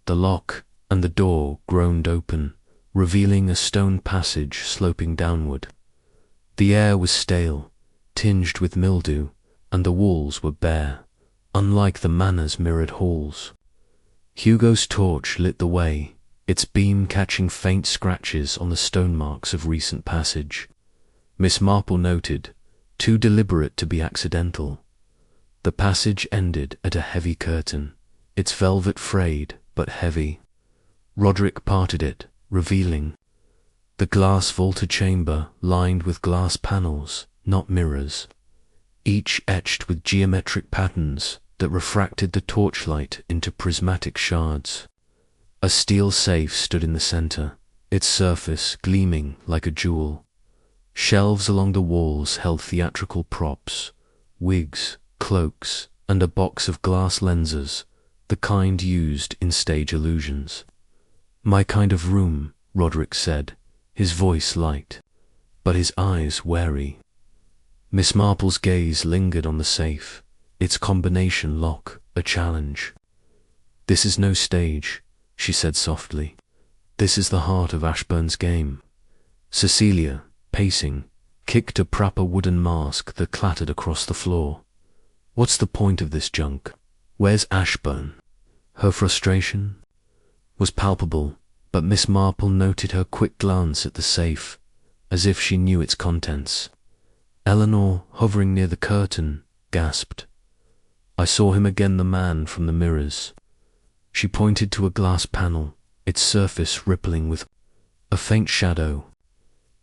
The lock and the door groaned open, revealing a stone passage sloping downward. The air was stale, tinged with mildew, and the walls were bare, unlike the manor's mirrored halls. Hugo's torch lit the way, its beam catching faint scratches on the stone marks of recent passage. Miss Marple noted, too deliberate to be accidental. The passage ended at a heavy curtain, its velvet frayed but heavy. Roderick parted it, revealing the glass vaulted chamber lined with glass panels, not mirrors, each etched with geometric patterns that refracted the torchlight into prismatic shards. A steel safe stood in the center, its surface gleaming like a jewel. Shelves along the walls held theatrical props, wigs, cloaks, and a box of glass lenses, the kind used in stage illusions. "My kind of room," Roderick said, his voice light, but his eyes wary. Miss Marple's gaze lingered on the safe, its combination lock a challenge. "This is no stage," she said softly. "This is the heart of Ashburn's game." Cecilia, pacing, kicked a proper wooden mask that clattered across the floor. What's the point of this junk? Where's Ashburn? Her frustration was palpable, but Miss Marple noted her quick glance at the safe, as if she knew its contents. Eleanor, hovering near the curtain, gasped. I saw him again, the man from the mirrors. She pointed to a glass panel, its surface rippling with a faint shadow.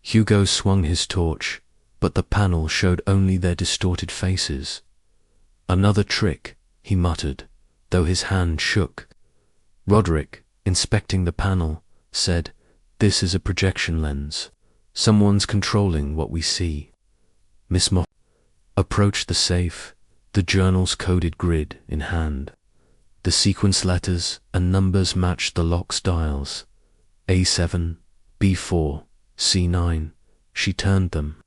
Hugo swung his torch, but the panel showed only their distorted faces. Another trick, he muttered, though his hand shook. Roderick, inspecting the panel, said, This is a projection lens. Someone's controlling what we see. Miss Marple approached the safe, the journal's coded grid in hand. The sequence letters and numbers matched the lock's dials. A7, B4, C9. She turned them,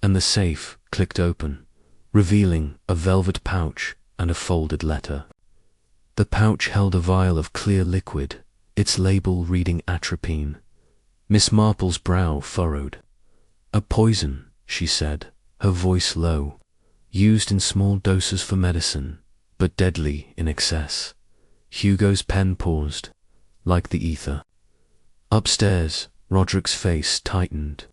and the safe clicked open, revealing a velvet pouch and a folded letter. The pouch held a vial of clear liquid, its label reading atropine. Miss Marple's brow furrowed. A poison, she said, her voice low, used in small doses for medicine, but deadly in excess. Hugo's pen paused, like the ether. Upstairs, Roderick's face tightened.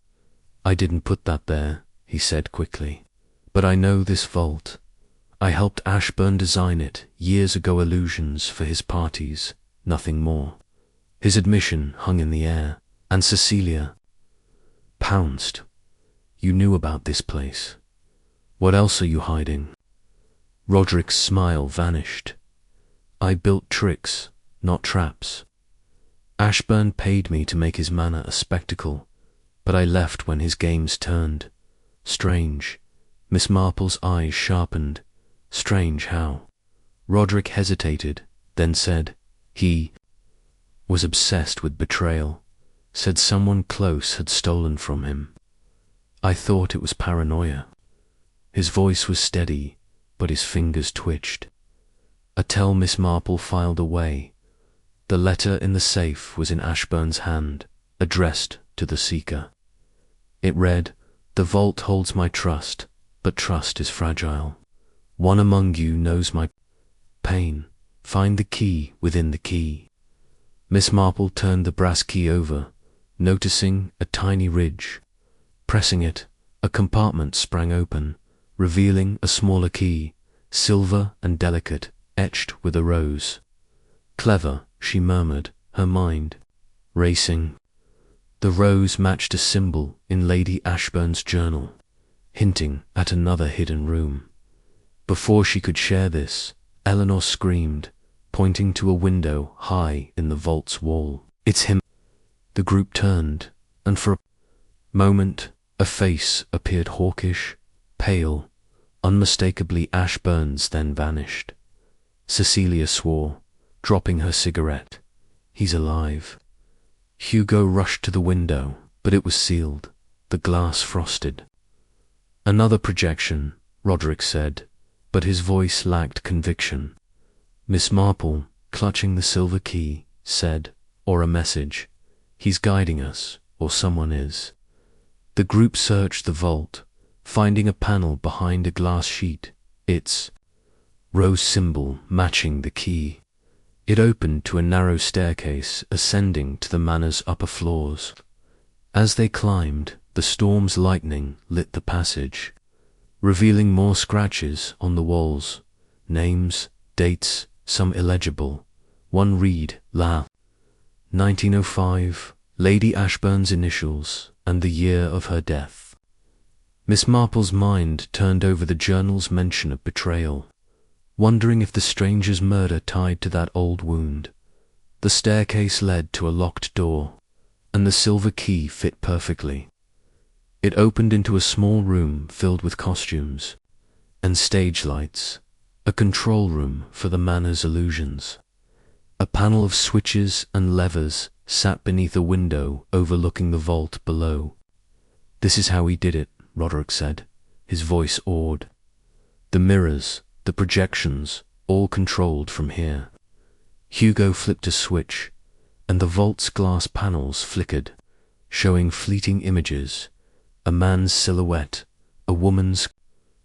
I didn't put that there, he said quickly. But I know this vault. I helped Ashburn design it years ago. Illusions for his parties, nothing more. His admission hung in the air, and Cecilia pounced. You knew about this place. What else are you hiding? Roderick's smile vanished. I built tricks, not traps. Ashburn paid me to make his manor a spectacle, but I left when his games turned. Strange. Miss Marple's eyes sharpened. Strange how? Roderick hesitated, then said, He was obsessed with betrayal. Said someone close had stolen from him. I thought it was paranoia. His voice was steady, but his fingers twitched. A tell Miss Marple filed away. The letter in the safe was in Ashburn's hand, addressed to the seeker. It read, The vault holds my trust, but trust is fragile. One among you knows my pain. Find the key within the key. Miss Marple turned the brass key over, noticing a tiny ridge. Pressing it, a compartment sprang open, revealing a smaller key, silver and delicate, etched with a rose. Clever, she murmured, her mind racing. The rose matched a symbol in Lady Ashburn's journal, hinting at another hidden room. Before she could share this, Eleanor screamed, pointing to a window high in the vault's wall. It's him. The group turned, and for a moment, a face appeared hawkish, pale, unmistakably Ashburn's, then vanished. Cecilia swore, dropping her cigarette. He's alive. Hugo rushed to the window, but it was sealed, the glass frosted. Another projection, Roderick said, but his voice lacked conviction. Miss Marple, clutching the silver key, said, or a message, He's guiding us, or someone is. The group searched the vault, finding a panel behind a glass sheet, its rose symbol matching the key. It opened to a narrow staircase ascending to the manor's upper floors. As they climbed, the storm's lightning lit the passage, revealing more scratches on the walls, names, dates, some illegible. One read, La. 1905, Lady Ashburn's initials, and the year of her death. Miss Marple's mind turned over the journal's mention of betrayal, wondering if the stranger's murder tied to that old wound. The staircase led to a locked door, and the silver key fit perfectly. It opened into a small room filled with costumes and stage lights, a control room for the manor's illusions. A panel of switches and levers sat beneath a window overlooking the vault below. This is how he did it, Roderick said, his voice awed. The mirrors, the projections, all controlled from here. Hugo flipped a switch, and the vault's glass panels flickered, showing fleeting images, A man's silhouette, a woman's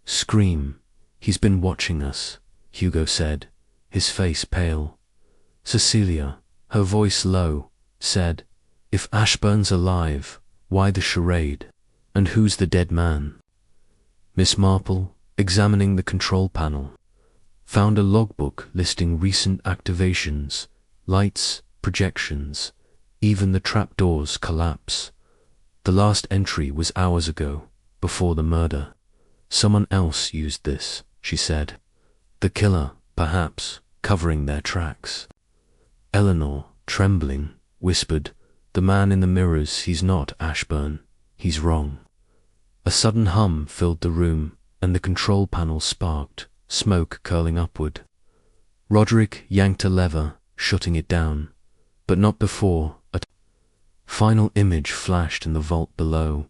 scream. He's been watching us, Hugo said, his face pale. Cecilia, her voice low, said, "If Ashburn's alive, why the charade? And who's the dead man?" Miss Marple, examining the control panel, found a logbook listing recent activations, lights, projections, even the trapdoor's collapse. The last entry was hours ago, before the murder. Someone else used this, she said. The killer, perhaps, covering their tracks. Eleanor, trembling, whispered, "The man in the mirrors, he's not Ashburn. He's wrong." A sudden hum filled the room, and the control panel sparked, smoke curling upward. Roderick yanked a lever, shutting it down, but not before a final image flashed in the vault below.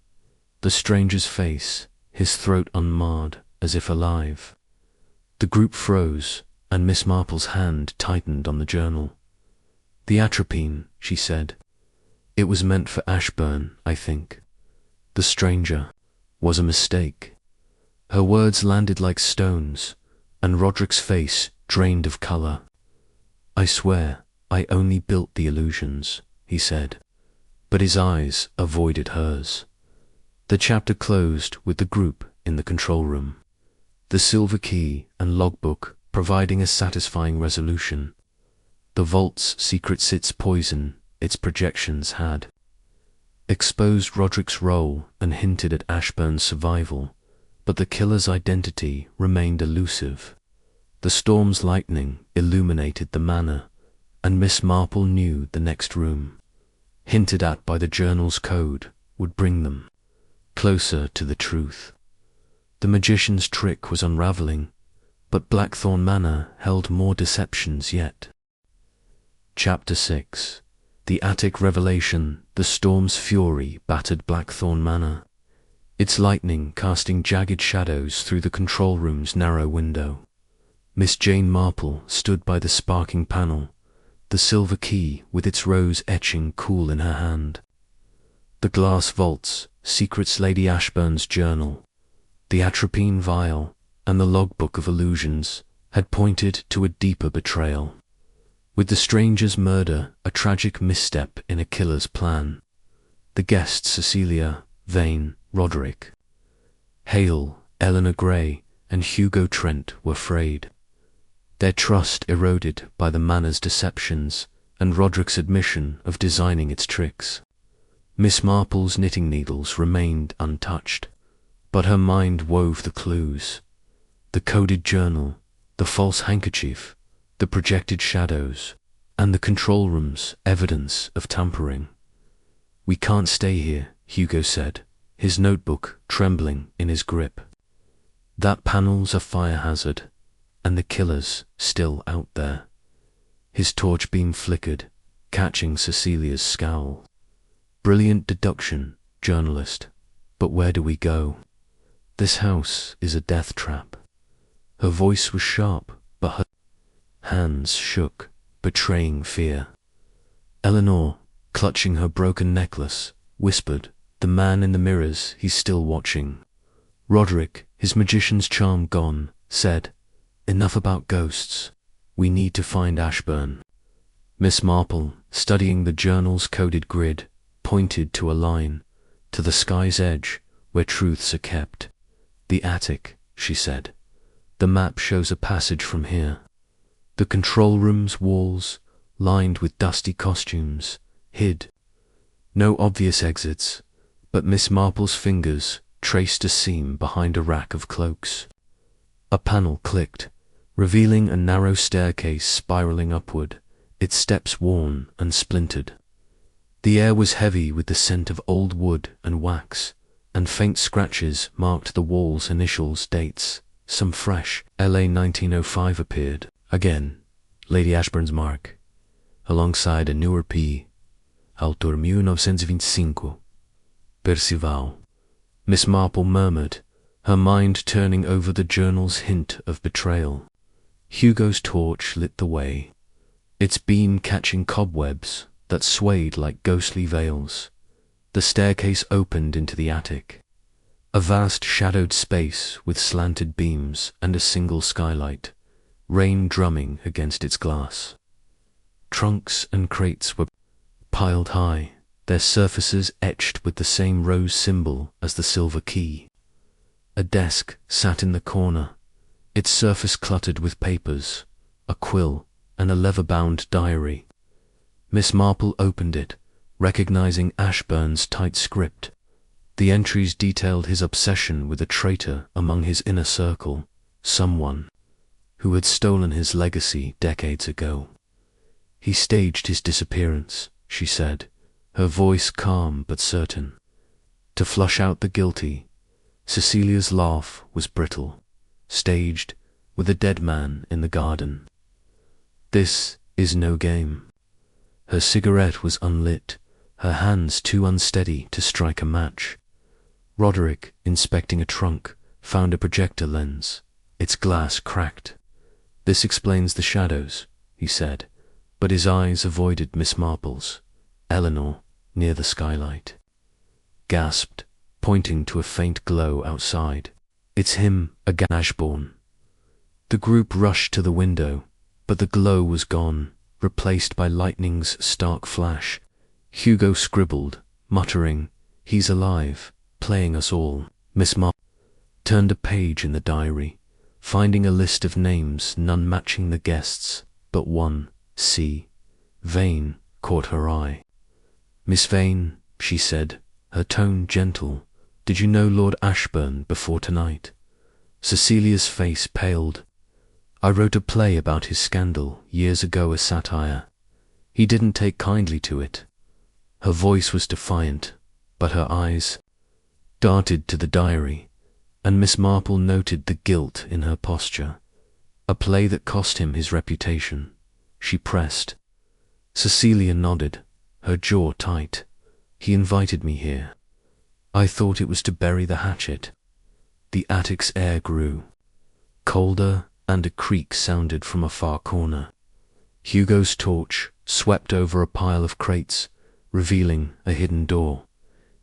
The stranger's face, his throat unmarred, as if alive. The group froze, and Miss Marple's hand tightened on the journal. "The atropine," she said. "It was meant for Ashburn, I think. The stranger was a mistake." Her words landed like stones, and Roderick's face drained of colour. "I swear I only built the illusions," he said, but his eyes avoided hers. The chapter closed with the group in the control room, the silver key and logbook providing a satisfying resolution. The vault's secret sits poison its projections had exposed Roderick's role and hinted at Ashburn's survival, but the killer's identity remained elusive. The storm's lightning illuminated the manor, and Miss Marple knew the next room, hinted at by the journal's code, would bring them closer to the truth. The magician's trick was unraveling, but Blackthorn Manor held more deceptions yet. Chapter 6. The Attic Revelation. The storm's fury battered Blackthorn Manor, its lightning casting jagged shadows through the control room's narrow window. Miss Jane Marple stood by the sparking panel, the silver key with its rose etching cool in her hand. The glass vaults, secrets Lady Ashburn's journal, the atropine vial, and the logbook of illusions had pointed to a deeper betrayal. With the stranger's murder, a tragic misstep in a killer's plan. The guests Cecilia, Vane, Roderick, Hale, Eleanor Gray, and Hugo Trent were frayed. Their trust eroded by the manor's deceptions and Roderick's admission of designing its tricks. Miss Marple's knitting needles remained untouched, but her mind wove the clues. The coded journal, the false handkerchief, the projected shadows, and the control room's evidence of tampering. "We can't stay here," Hugo said, his notebook trembling in his grip. "That panel's a fire hazard, and the killer's still out there." His torch beam flickered, catching Cecilia's scowl. "Brilliant deduction, journalist, but where do we go? This house is a death trap." Her voice was sharp, but her hands shook, betraying fear. Eleanor, clutching her broken necklace, whispered, "The man in the mirrors, he's still watching." Roderick, his magician's charm gone, said, "Enough about ghosts. We need to find Ashburn." Miss Marple, studying the journal's coded grid, pointed to a line, to the sky's edge, where truths are kept. "The attic," she said. "The map shows a passage from here." The control room's walls, lined with dusty costumes, hid. No obvious exits, but Miss Marple's fingers traced a seam behind a rack of cloaks. A panel clicked, revealing a narrow staircase spiraling upward, its steps worn and splintered. The air was heavy with the scent of old wood and wax, and faint scratches marked the wall's initials, dates. Some fresh LA 1905 appeared. Again, Lady Ashburn's mark, alongside a newer P, Autor 1925, Percival. Miss Marple murmured, her mind turning over the journal's hint of betrayal. Hugo's torch lit the way, its beam catching cobwebs that swayed like ghostly veils. The staircase opened into the attic, A vast shadowed space with slanted beams and a single skylight, rain drumming against its glass. Trunks and crates were piled high, their surfaces etched with the same rose symbol as the silver key. A desk sat in the corner, its surface cluttered with papers, a quill, and a leather-bound diary. Miss Marple opened it, recognizing Ashburn's tight script. The entries detailed his obsession with a traitor among his inner circle, someone who had stolen his legacy decades ago. He staged his disappearance, she said, her voice calm but certain. To flush out the guilty, Cecilia's laugh was brittle, staged, with a dead man in the garden. This is no game. Her cigarette was unlit, her hands too unsteady to strike a match. Roderick, inspecting a trunk, found a projector lens, its glass cracked. "This explains the shadows," he said, but his eyes avoided Miss Marple's. Eleanor, near the skylight, gasped, pointing to a faint glow outside. "It's him again, Ashbourne." The group rushed to the window, but the glow was gone, replaced by lightning's stark flash. Hugo scribbled, muttering, "He's alive, playing us all." Miss Marple turned a page in the diary, finding a list of names, none matching the guests, but one, C. Vane, caught her eye. "Miss Vane," she said, her tone gentle, "did you know Lord Ashburn before tonight?" Cecilia's face paled. "I wrote a play about his scandal years ago, a satire. He didn't take kindly to it." Her voice was defiant, but her eyes darted to the diary, and Miss Marple noted the guilt in her posture. A play that cost him his reputation. She pressed. Cecilia nodded, her jaw tight. "He invited me here. I thought it was to bury the hatchet." The attic's air grew colder, and a creak sounded from a far corner. Hugo's torch swept over a pile of crates, revealing a hidden door,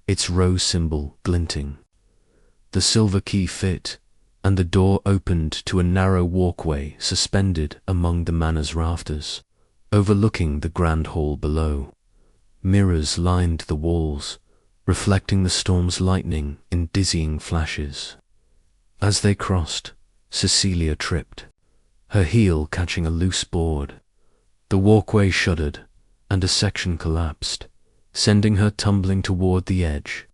its rose symbol glinting. The silver key fit, and the door opened to a narrow walkway suspended among the manor's rafters, overlooking the grand hall below. Mirrors lined the walls, reflecting the storm's lightning in dizzying flashes. As they crossed, Cecilia tripped, her heel catching a loose board. The walkway shuddered, and a section collapsed, sending her tumbling toward the edge.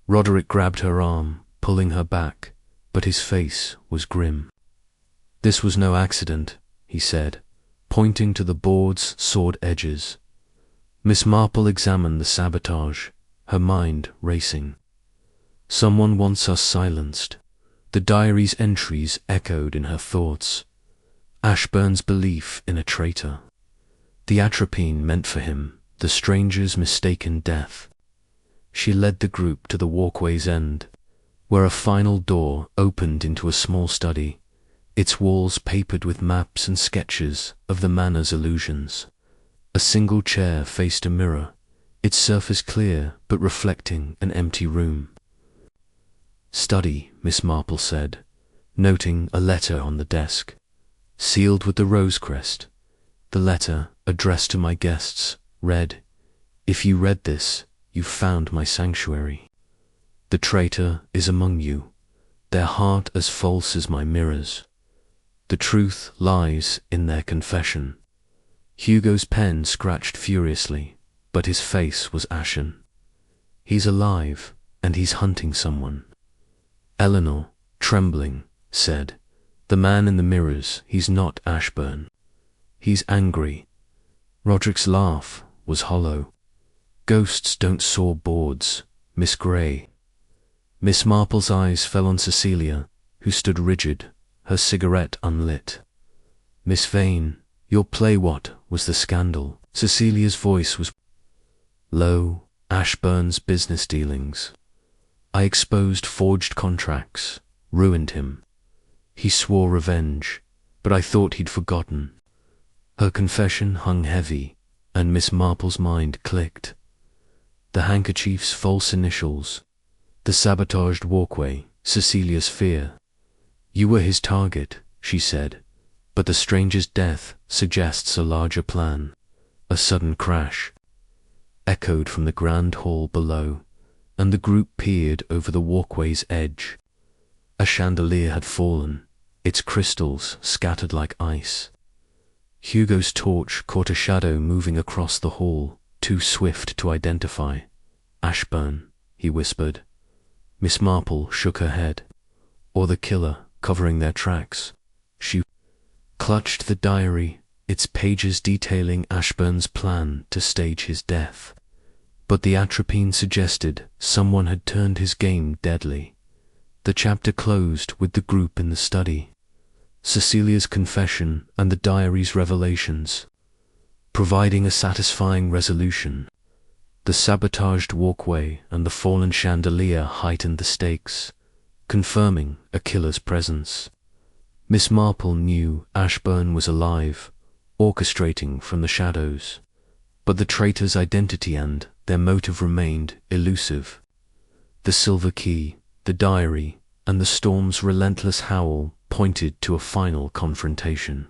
Roderick grabbed her arm, pulling her back, but his face was grim. "This was no accident," he said, pointing to the board's sawed edges. Miss Marple examined the sabotage, her mind racing. "Someone wants us silenced." The diary's entries echoed in her thoughts. Ashburn's belief in a traitor. The atropine meant for him the stranger's mistaken death. She led the group to the walkway's end, where a final door opened into a small study, its walls papered with maps and sketches of the manor's illusions. A single chair faced a mirror, its surface clear but reflecting an empty room. "Study," Miss Marple said, noting a letter on the desk, sealed with the rose crest. The letter, addressed to my guests, read, "If you read this, you found my sanctuary. The traitor is among you, their heart as false as my mirrors. The truth lies in their confession." Hugo's pen scratched furiously, but his face was ashen. "He's alive, and he's hunting someone." Eleanor, trembling, said, "The man in the mirrors, he's not Ashburn. He's angry." Roderick's laugh was hollow. "Ghosts don't saw boards, Miss Grey." Miss Marple's eyes fell on Cecilia, who stood rigid, her cigarette unlit. "Miss Vane, your play, what was the scandal?" Cecilia's voice was low. "Ashburn's business dealings. I exposed forged contracts, ruined him. He swore revenge, but I thought he'd forgotten." Her confession hung heavy, and Miss Marple's mind clicked. The handkerchief's false initials, The sabotaged walkway, Cecilia's fear. You were his target, she said, but the stranger's death suggests a larger plan. A sudden crash echoed from the grand hall below, and the group peered over the walkway's edge. A chandelier had fallen, its crystals scattered like ice. Hugo's torch caught a shadow moving across the hall, too swift to identify. Ashburn, he whispered. Miss Marple shook her head. Or the killer, covering their tracks. She clutched the diary, its pages detailing Ashburn's plan to stage his death. But the atropine suggested someone had turned his game deadly. The chapter closed with the group in the study. Cecilia's confession and the diary's revelations, providing a satisfying resolution. The sabotaged walkway and the fallen chandelier heightened the stakes, confirming a killer's presence. Miss Marple knew Ashburn was alive, orchestrating from the shadows, but the traitor's identity and their motive remained elusive. The silver key, the diary, and the storm's relentless howl pointed to a final confrontation.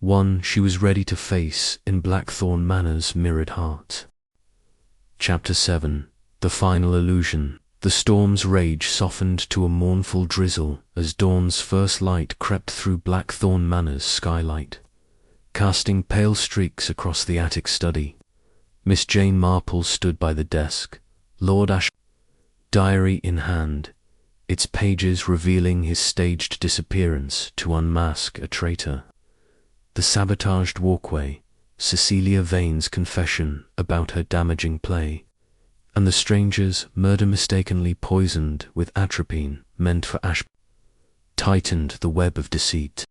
One she was ready to face in Blackthorn Manor's mirrored heart. Chapter 7. The Final Illusion. The storm's rage softened to a mournful drizzle as dawn's first light crept through Blackthorn Manor's skylight, casting pale streaks across the attic study. Miss Jane Marple stood by the desk, Lord Ashburn's diary in hand, its pages revealing his staged disappearance to unmask a traitor. The sabotaged walkway, Cecilia Vane's confession about her damaging play, and the stranger's murder mistakenly poisoned with atropine meant for Ashburn, tightened the web of deceit.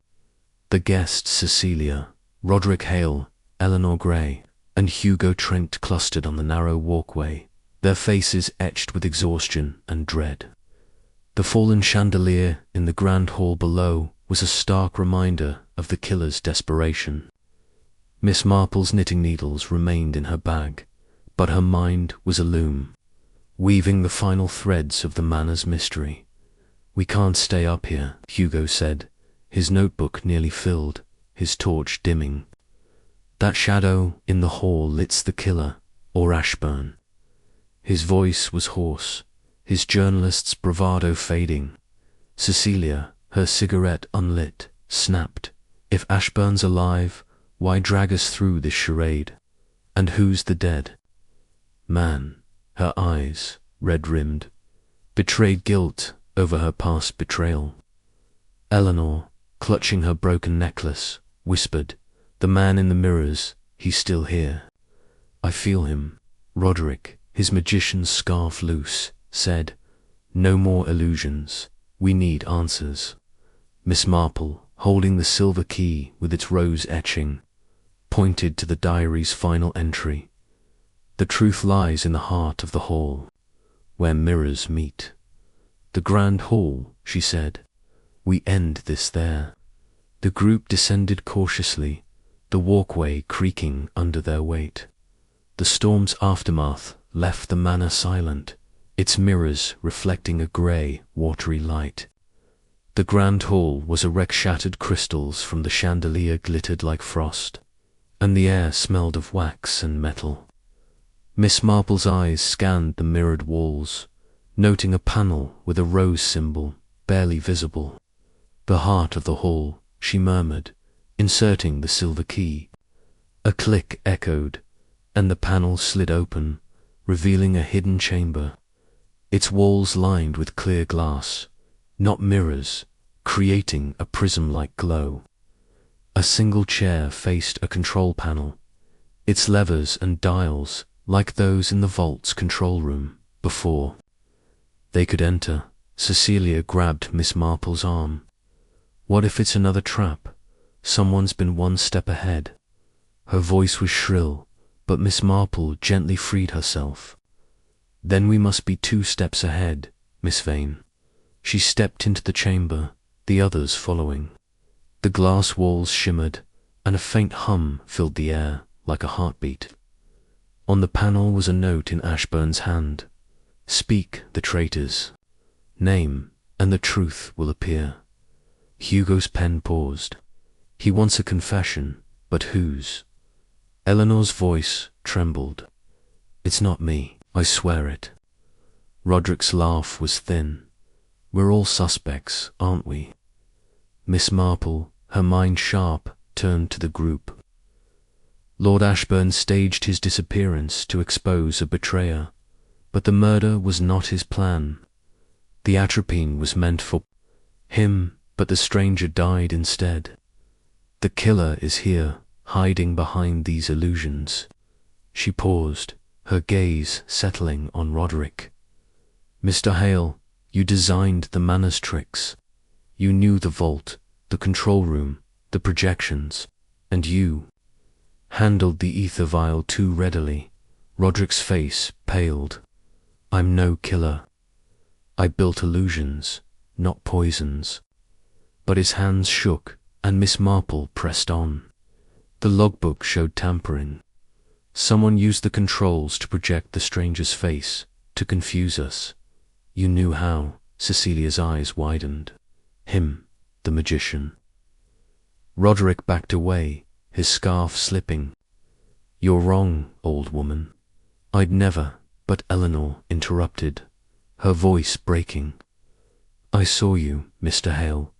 The guests Cecilia, Roderick Hale, Eleanor Gray, and Hugo Trent clustered on the narrow walkway, their faces etched with exhaustion and dread. The fallen chandelier in the grand hall below was a stark reminder of the killer's desperation. Miss Marple's knitting needles remained in her bag, but her mind was a loom, weaving the final threads of the manor's mystery. We can't stay up here, Hugo said, his notebook nearly filled, his torch dimming. That shadow in the hall lits the killer, or Ashburn. His voice was hoarse, his journalist's bravado fading. Cecilia, her cigarette unlit, snapped, If Ashburn's alive, why drag us through this charade? And who's the dead man? Her eyes, red-rimmed, betrayed guilt over her past betrayal. Eleanor, clutching her broken necklace, whispered, "The man in the mirrors, he's still here." "I feel him." Roderick, his magician's scarf loose, said, "No more illusions. We need answers." Miss Marple, holding the silver key with its rose etching, pointed to the diary's final entry. "The truth lies in the heart of the hall, where mirrors meet." "The grand hall," she said. "We end this there." The group descended cautiously, the walkway creaking under their weight. The storm's aftermath left the manor silent, its mirrors reflecting a grey, watery light. The grand hall was a wreck. Shattered crystals from the chandelier glittered like frost, and the air smelled of wax and metal. Miss Marple's eyes scanned the mirrored walls, noting a panel with a rose symbol barely visible. "The heart of the hall," she murmured, inserting the silver key. A click echoed, and the panel slid open, revealing a hidden chamber, its walls lined with clear glass, not mirrors, creating a prism-like glow. A single chair faced a control panel, its levers and dials like those in the vault's control room before they could enter. Cecilia grabbed Miss Marple's arm. "What if it's another trap? Someone's been one step ahead." Her voice was shrill, but Miss Marple gently freed herself. "Then we must be 2 steps ahead, Miss Vane." She stepped into the chamber, the others following. The glass walls shimmered, and a faint hum filled the air like a heartbeat. On the panel was a note in Ashburn's hand. Speak the traitor's name, and the truth will appear. Hugo's pen paused. He wants a confession, but whose? Eleanor's voice trembled. It's not me, I swear it. Roderick's laugh was thin. We're all suspects, aren't we? Miss Marple, her mind sharp, turned to the group. Lord Ashburn staged his disappearance to expose a betrayer, but the murder was not his plan. The atropine was meant for him, but the stranger died instead. The killer is here, hiding behind these illusions. She paused, her gaze settling on Roderick. Mr. Hale, you designed the manners tricks. You knew the vault, the control room, the projections, and you handled the ether vial too readily. Roderick's face paled. I'm no killer. I built illusions, not poisons. But his hands shook, and Miss Marple pressed on. The logbook showed tampering. Someone used the controls to project the stranger's face, to confuse us. You knew how. Cecilia's eyes widened. Him, the magician. Roderick backed away, his scarf slipping. You're wrong, old woman. I'd never, but Eleanor interrupted, her voice breaking. I saw you, Mr. Hale.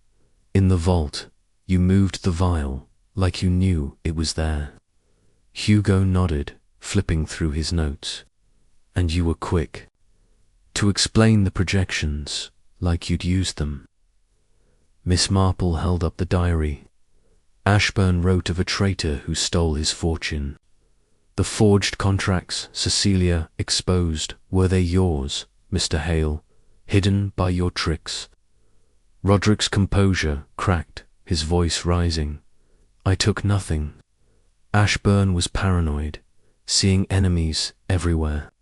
In the vault, you moved the vial, like you knew it was there. Hugo nodded, flipping through his notes. And you were quick to explain the projections, like you'd used them. Miss Marple held up the diary. Ashburn wrote of a traitor who stole his fortune. The forged contracts Cecilia exposed, were they yours, Mr. Hale, hidden by your tricks? Roderick's composure cracked, his voice rising. I took nothing. Ashburn was paranoid, seeing enemies everywhere.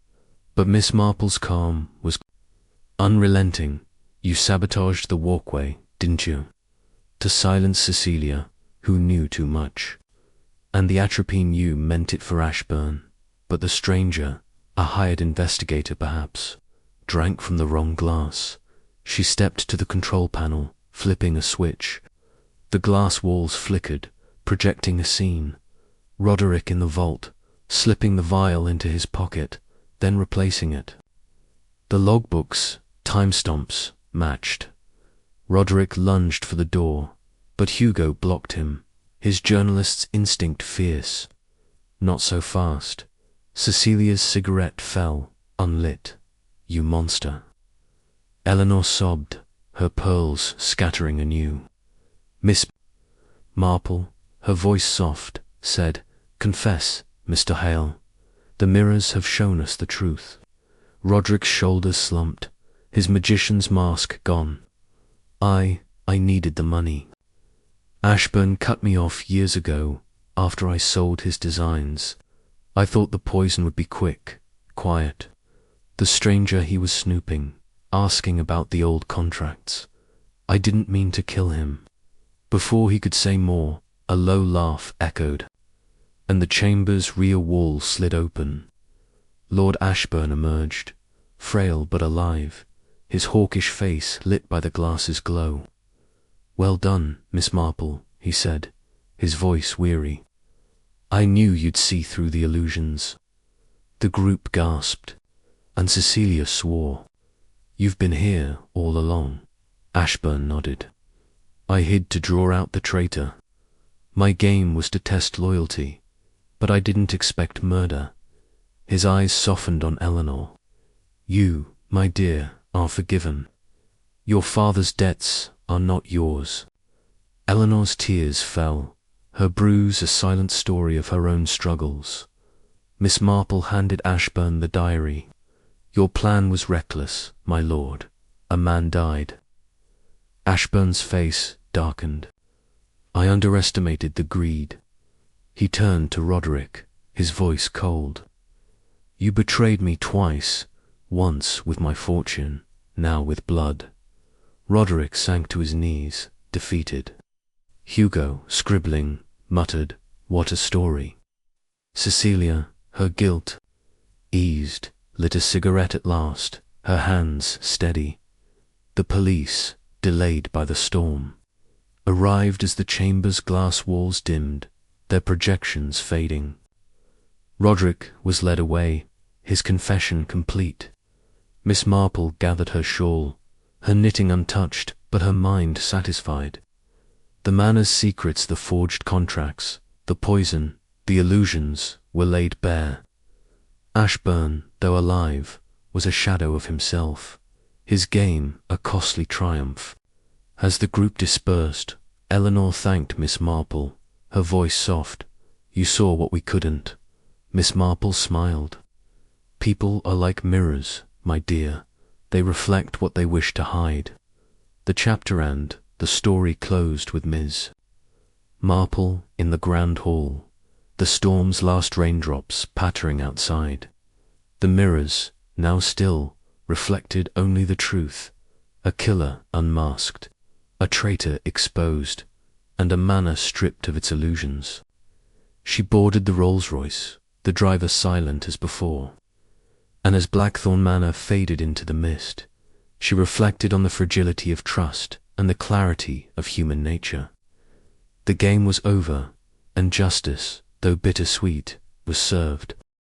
But Miss Marple's calm was unrelenting. You sabotaged the walkway, didn't you? To silence Cecilia, who knew too much. And the atropine you meant it for Ashburn. But the stranger, a hired investigator perhaps, drank from the wrong glass. She stepped to the control panel, flipping a switch. The glass walls flickered, projecting a scene. Roderick in the vault, slipping the vial into his pocket, then replacing it. The logbooks, timestamps, matched. Roderick lunged for the door, but Hugo blocked him, his journalist's instinct fierce. Not so fast. Cecilia's cigarette fell, unlit. You monster. Eleanor sobbed, her pearls scattering anew. Miss Marple, her voice soft, said, Confess, Mr. Hale. The mirrors have shown us the truth. Roderick's shoulders slumped, his magician's mask gone. I needed the money. Ashburn cut me off years ago, after I sold his designs. I thought the poison would be quick, quiet. The stranger he was snooping, asking about the old contracts. I didn't mean to kill him. Before he could say more, a low laugh echoed, and the chamber's rear wall slid open. Lord Ashburn emerged, frail but alive, his hawkish face lit by the glass's glow. Well done, Miss Marple, he said, his voice weary. I knew you'd see through the illusions. The group gasped, and Cecilia swore. You've been here all along. Ashburn nodded. I hid to draw out the traitor. My game was to test loyalty, but I didn't expect murder. His eyes softened on Eleanor. You, my dear, are forgiven. Your father's debts are not yours. Eleanor's tears fell, her bruise a silent story of her own struggles. Miss Marple handed Ashburn the diary. Your plan was reckless, my lord. A man died. Ashburn's face darkened. I underestimated the greed. He turned to Roderick, his voice cold. You betrayed me twice, once with my fortune, now with blood. Roderick sank to his knees, defeated. Hugo, scribbling, muttered, What a story. Cecilia, her guilt eased, lit a cigarette at last, her hands steady. The police, delayed by the storm, arrived as the chamber's glass walls dimmed, their projections fading. Roderick was led away, his confession complete. Miss Marple gathered her shawl, her knitting untouched, but her mind satisfied. The manor's secrets, the forged contracts, the poison, the illusions, were laid bare. Ashburn, though alive, was a shadow of himself, his game a costly triumph. As the group dispersed, Eleanor thanked Miss Marple, her voice soft. "You saw what we couldn't." Miss Marple smiled. "People are like mirrors, my dear. They reflect what they wish to hide." The chapter and the story closed with Ms. Marple in the grand hall, the storm's last raindrops pattering outside. The mirrors, now still, reflected only the truth, a killer unmasked, a traitor exposed, and a manor stripped of its illusions. She boarded the Rolls-Royce, the driver silent as before, and as Blackthorn Manor faded into the mist, she reflected on the fragility of trust and the clarity of human nature. The game was over, and justice, though bittersweet, was served.